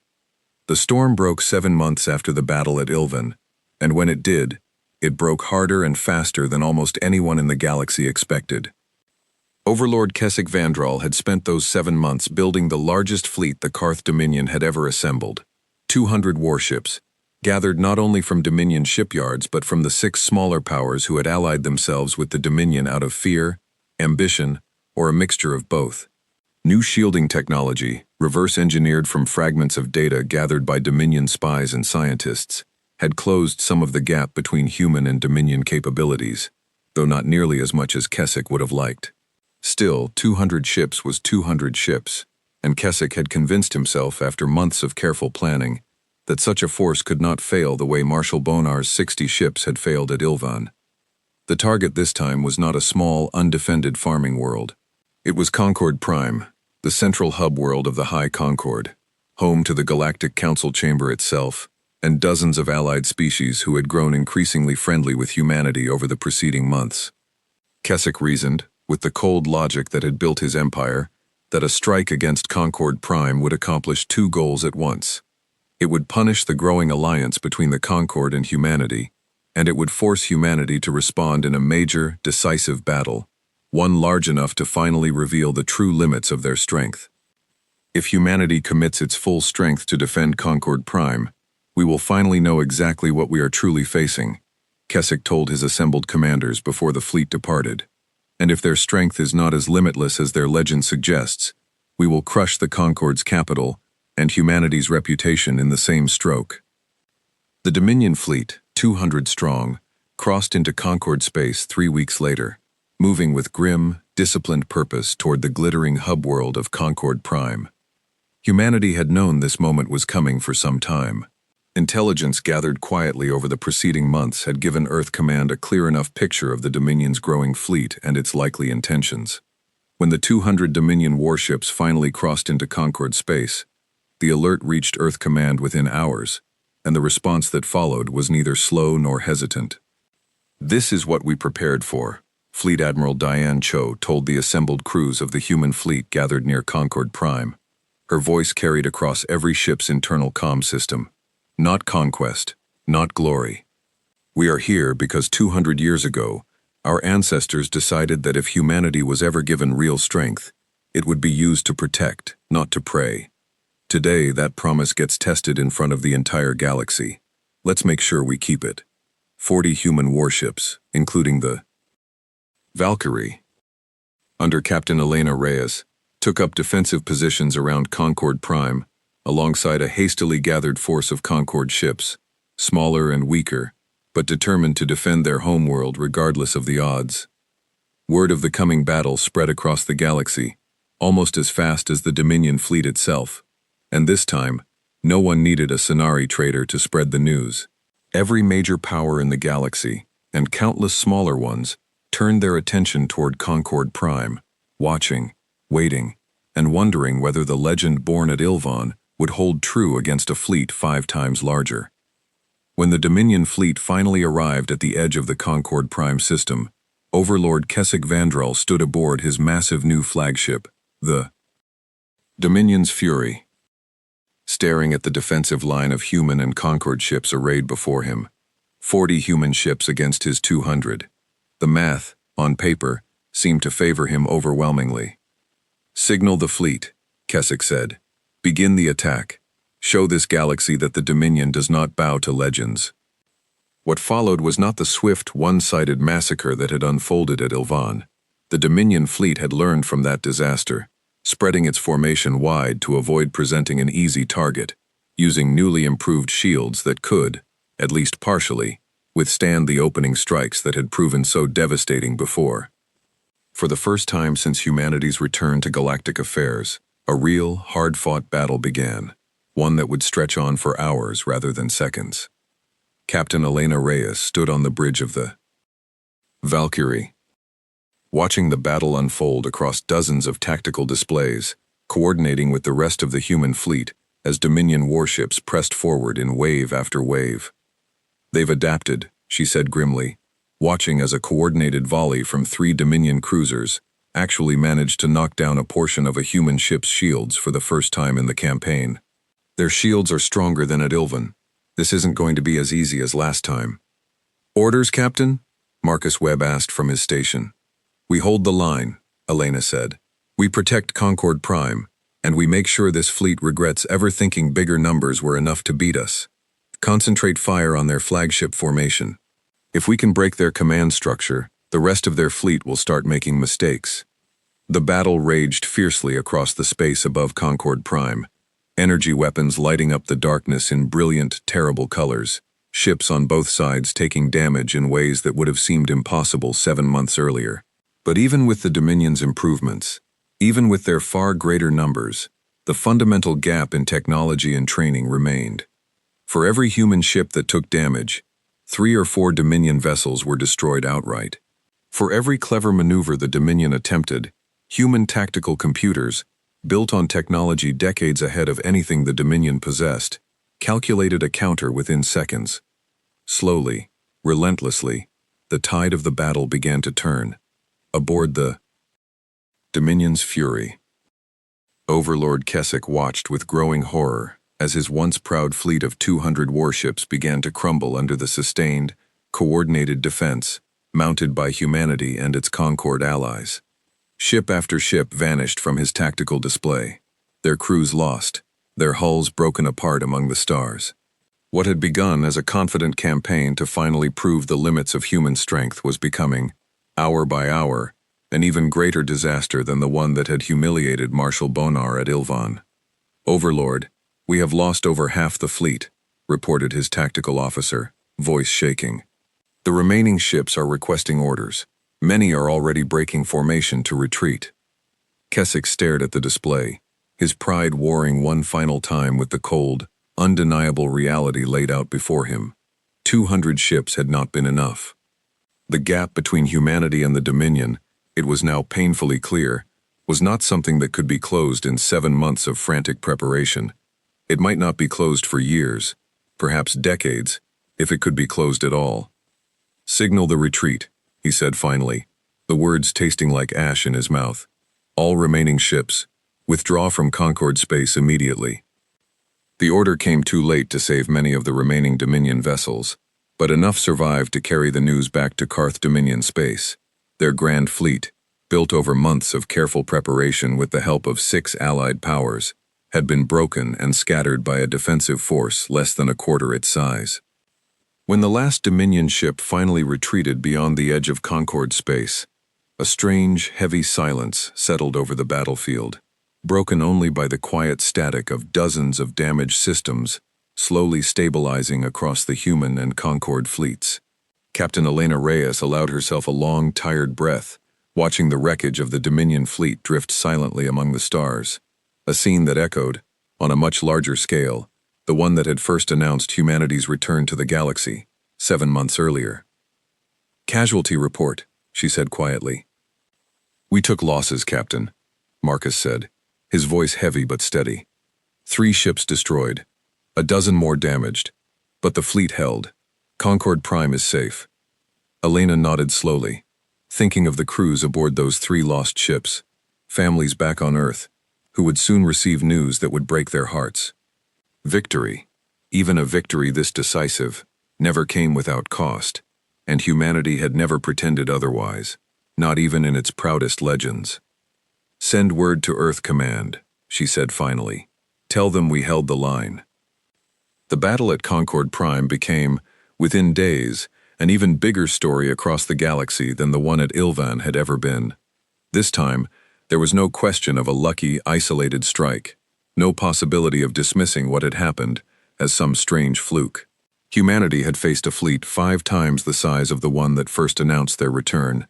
The storm broke 7 months after the battle at Ilvan, and when it did, it broke harder and faster than almost anyone in the galaxy expected. Overlord Keswick Vandral had spent those 7 months building the largest fleet the Karth Dominion had ever assembled. 200 warships, gathered not only from Dominion shipyards but from the 6 smaller powers who had allied themselves with the Dominion out of fear, ambition, or a mixture of both. New shielding technology, reverse-engineered from fragments of data gathered by Dominion spies and scientists, had closed some of the gap between human and Dominion capabilities, though not nearly as much as Keswick would have liked. Still, 200 ships was 200 ships, and Keswick had convinced himself after months of careful planning that such a force could not fail the way Marshal Bonar's 60 ships had failed at Ilvan. The target this time was not a small, undefended farming world. It was Concord Prime, the central hub world of the High Concord, home to the Galactic Council Chamber itself, and dozens of allied species who had grown increasingly friendly with humanity over the preceding months. Keswick reasoned, with the cold logic that had built his empire, that a strike against Concord Prime would accomplish two goals at once. It would punish the growing alliance between the Concord and humanity, and it would force humanity to respond in a major, decisive battle, one large enough to finally reveal the true limits of their strength. If humanity commits its full strength to defend Concord Prime, we will finally know exactly what we are truly facing, Keswick told his assembled commanders before the fleet departed. And if their strength is not as limitless as their legend suggests, we will crush the Concord's capital and humanity's reputation in the same stroke. The Dominion fleet, 200 strong, crossed into Concord space 3 weeks later, moving with grim, disciplined purpose toward the glittering hub world of Concord Prime. Humanity had known this moment was coming for some time. Intelligence gathered quietly over the preceding months had given Earth Command a clear enough picture of the Dominion's growing fleet and its likely intentions. When the 200 Dominion warships finally crossed into Concord space, the alert reached Earth Command within hours, and the response that followed was neither slow nor hesitant. "This is what we prepared for," Fleet Admiral Diane Cho told the assembled crews of the human fleet gathered near Concord Prime. Her voice carried across every ship's internal comm system. "Not conquest, not glory. We are here because 200 years ago, our ancestors decided that if humanity was ever given real strength, it would be used to protect, not to prey. Today, that promise gets tested in front of the entire galaxy. Let's make sure we keep it." 40 human warships, including the Valkyrie, under Captain Elena Reyes, took up defensive positions around Concord Prime, alongside a hastily gathered force of Concord ships, smaller and weaker, but determined to defend their homeworld regardless of the odds. Word of the coming battle spread across the galaxy, almost as fast as the Dominion fleet itself, and this time, no one needed a Sonari trader to spread the news. Every major power in the galaxy, and countless smaller ones, turned their attention toward Concord Prime, watching, waiting, and wondering whether the legend born at Ilvan would hold true against a fleet 5 times larger. When the Dominion fleet finally arrived at the edge of the Concord Prime system, Overlord Keswick Vandral stood aboard his massive new flagship, the Dominion's Fury, staring at the defensive line of human and Concord ships arrayed before him. 40 human ships against his 200. The math, on paper, seemed to favor him overwhelmingly. "Signal the fleet," Keswick said. "Begin the attack. Show this galaxy that the Dominion does not bow to legends." What followed was not the swift, one-sided massacre that had unfolded at Ilvan. The Dominion fleet had learned from that disaster, spreading its formation wide to avoid presenting an easy target, using newly improved shields that could, at least partially, withstand the opening strikes that had proven so devastating before. For the first time since humanity's return to galactic affairs, a real, hard-fought battle began, one that would stretch on for hours rather than seconds. Captain Elena Reyes stood on the bridge of the Valkyrie, watching the battle unfold across dozens of tactical displays, coordinating with the rest of the human fleet as Dominion warships pressed forward in wave after wave. "They've adapted," she said grimly, watching as a coordinated volley from 3 Dominion cruisers actually managed to knock down a portion of a human ship's shields for the first time in the campaign. "Their shields are stronger than at Ilvan. This isn't going to be as easy as last time." "Orders, Captain?" Marcus Webb asked from his station. "We hold the line," Elena said. "We protect Concord Prime, and we make sure this fleet regrets ever thinking bigger numbers were enough to beat us. Concentrate fire on their flagship formation. If we can break their command structure, the rest of their fleet will start making mistakes." The battle raged fiercely across the space above Concord Prime, energy weapons lighting up the darkness in brilliant, terrible colors, ships on both sides taking damage in ways that would have seemed impossible 7 months earlier. But even with the Dominion's improvements, even with their far greater numbers, the fundamental gap in technology and training remained. For every human ship that took damage, 3 or 4 Dominion vessels were destroyed outright. For every clever maneuver the Dominion attempted, human tactical computers, built on technology decades ahead of anything the Dominion possessed, calculated a counter within seconds. Slowly, relentlessly, the tide of the battle began to turn. Aboard the Dominion's Fury, Overlord Keswick watched with growing horror as his once proud fleet of 200 warships began to crumble under the sustained, coordinated defense mounted by humanity and its Concord allies. Ship after ship vanished from his tactical display, their crews lost, their hulls broken apart among the stars. What had begun as a confident campaign to finally prove the limits of human strength was becoming, hour by hour, an even greater disaster than the one that had humiliated Marshal Bonar at Ilvan. "Overlord, we have lost over half the fleet," reported his tactical officer, voice shaking. "The remaining ships are requesting orders. Many are already breaking formation to retreat." Keswick stared at the display, his pride warring one final time with the cold, undeniable reality laid out before him. 200 ships had not been enough. The gap between humanity and the Dominion, it was now painfully clear, was not something that could be closed in 7 months of frantic preparation. It might not be closed for years, perhaps decades, if it could be closed at all. "Signal the retreat," he said finally, the words tasting like ash in his mouth. "All remaining ships, withdraw from Concord space immediately." The order came too late to save many of the remaining Dominion vessels, but enough survived to carry the news back to Karth Dominion space. Their grand fleet, built over months of careful preparation with the help of 6 allied powers, had been broken and scattered by a defensive force less than a quarter its size. When the last Dominion ship finally retreated beyond the edge of Concord space, a strange, heavy silence settled over the battlefield, broken only by the quiet static of dozens of damaged systems slowly stabilizing across the human and Concord fleets. Captain Elena Reyes allowed herself a long, tired breath, watching the wreckage of the Dominion fleet drift silently among the stars, a scene that echoed, on a much larger scale, the one that had first announced humanity's return to the galaxy 7 months earlier. "Casualty report," she said quietly. "We took losses, Captain," Marcus said, his voice heavy but steady. 3 ships destroyed, a dozen more damaged, but the fleet held. Concord Prime is safe." Elena nodded slowly, thinking of the crews aboard those 3 lost ships, families back on Earth, who would soon receive news that would break their hearts. Victory, even a victory this decisive, never came without cost, and humanity had never pretended otherwise, not even in its proudest legends. "Send word to Earth Command," she said finally. "Tell them we held the line." The battle at Concord Prime became, within days, an even bigger story across the galaxy than the one at Ilvan had ever been. This time, there was no question of a lucky, isolated strike, no possibility of dismissing what had happened as some strange fluke. Humanity had faced a fleet 5 times the size of the one that first announced their return,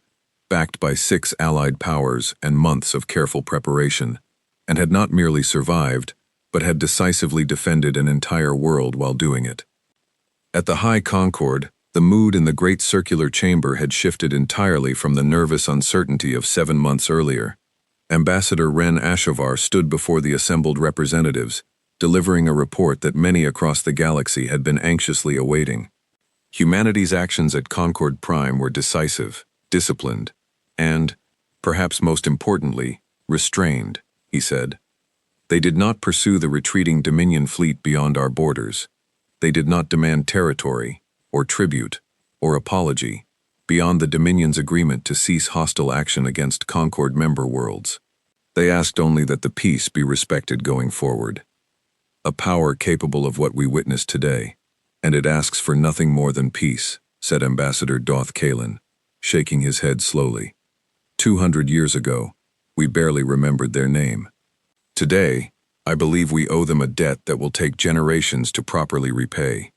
backed by 6 allied powers and months of careful preparation, and had not merely survived, but had decisively defended an entire world while doing it. At the High Concord, the mood in the Great Circular Chamber had shifted entirely from the nervous uncertainty of 7 months earlier. Ambassador Ren Ashovar stood before the assembled representatives, delivering a report that many across the galaxy had been anxiously awaiting. Humanity's actions at Concord Prime were decisive, disciplined, and, perhaps most importantly, restrained, he said. They did not pursue the retreating Dominion fleet beyond our borders. They did not demand territory, or tribute, or apology, beyond the Dominion's agreement to cease hostile action against Concord member worlds. They asked only that the peace be respected going forward. A power capable of what we witness today, and it asks for nothing more than peace, said Ambassador Doth Kalin, shaking his head slowly. 200 years ago, We barely remembered their name. Today, I believe we owe them a debt that will take generations to properly repay.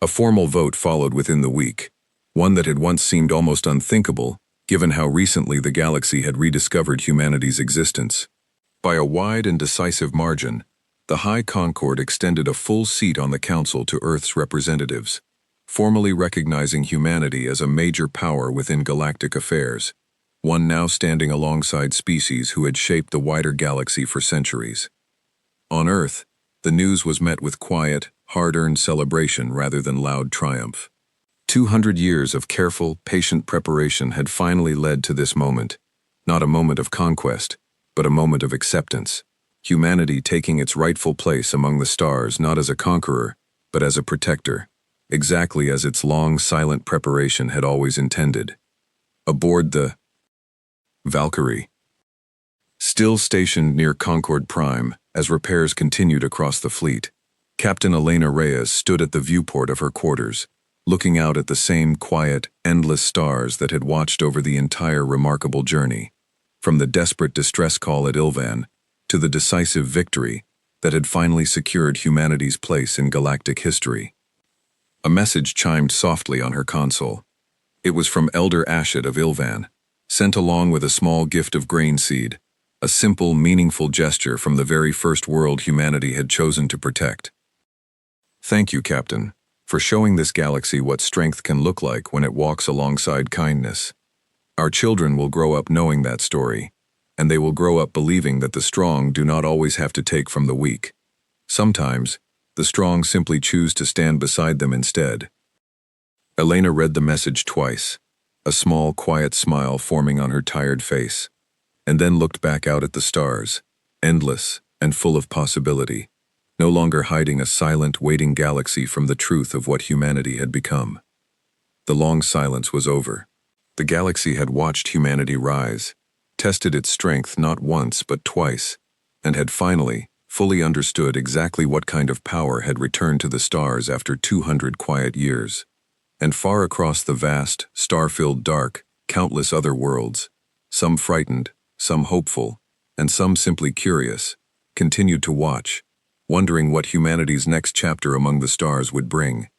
A formal vote followed within the week, one that had once seemed almost unthinkable, given how recently the galaxy had rediscovered humanity's existence. By a wide and decisive margin, the High Concord extended a full seat on the Council to Earth's representatives, formally recognizing humanity as a major power within galactic affairs, one now standing alongside species who had shaped the wider galaxy for centuries. On Earth, the news was met with quiet, hard-earned celebration rather than loud triumph. 200 years of careful, patient preparation had finally led to this moment, not a moment of conquest, but a moment of acceptance. Humanity taking its rightful place among the stars not as a conqueror, but as a protector, exactly as its long, silent preparation had always intended. Aboard the Valkyrie, still stationed near Concord Prime as repairs continued across the fleet, Captain Elena Reyes stood at the viewport of her quarters, looking out at the same quiet, endless stars that had watched over the entire remarkable journey, from the desperate distress call at Ilvan to the decisive victory that had finally secured humanity's place in galactic history. A message chimed softly on her console. It was from Elder Ashit of Ilvan, sent along with a small gift of grain seed, a simple, meaningful gesture from the very first world humanity had chosen to protect. Thank you, Captain, for showing this galaxy what strength can look like when it walks alongside kindness. Our children will grow up knowing that story, and they will grow up believing that the strong do not always have to take from the weak. Sometimes, the strong simply choose to stand beside them instead. Elena read the message twice, a small, quiet smile forming on her tired face, and then looked back out at the stars, endless and full of possibility, no longer hiding a silent, waiting galaxy from the truth of what humanity had become. The long silence was over. The galaxy had watched humanity rise, tested its strength not once but twice, and had finally, fully understood exactly what kind of power had returned to the stars after 200 quiet years. And far across the vast, star-filled dark, countless other worlds, some frightened, some hopeful, and some simply curious, continued to watch, wondering what humanity's next chapter among the stars would bring.